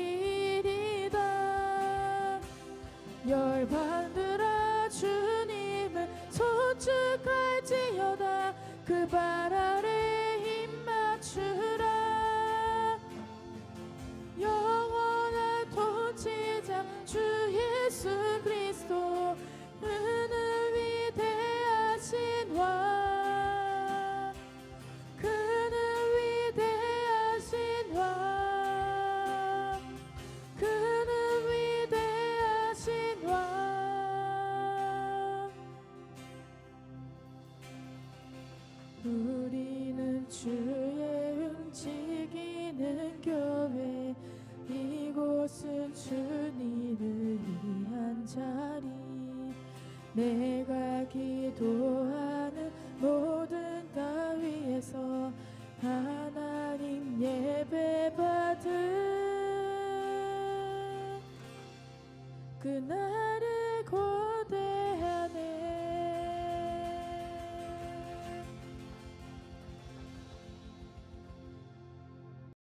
[SPEAKER 1] 열방들아 주님을 송축할지어다. 그 발 아래 힘 맞추라. 영원한 통치자 주 예수 그리스도, 그는 위대하신 왕, 그는 위대하신 왕, 그는 위대하신 왕. 우리는 주의 움직이는 교회, 이곳은 주님을 위한 자리. 내가 기도하는 모든 땅 위에서 하나님 예배 받은 그날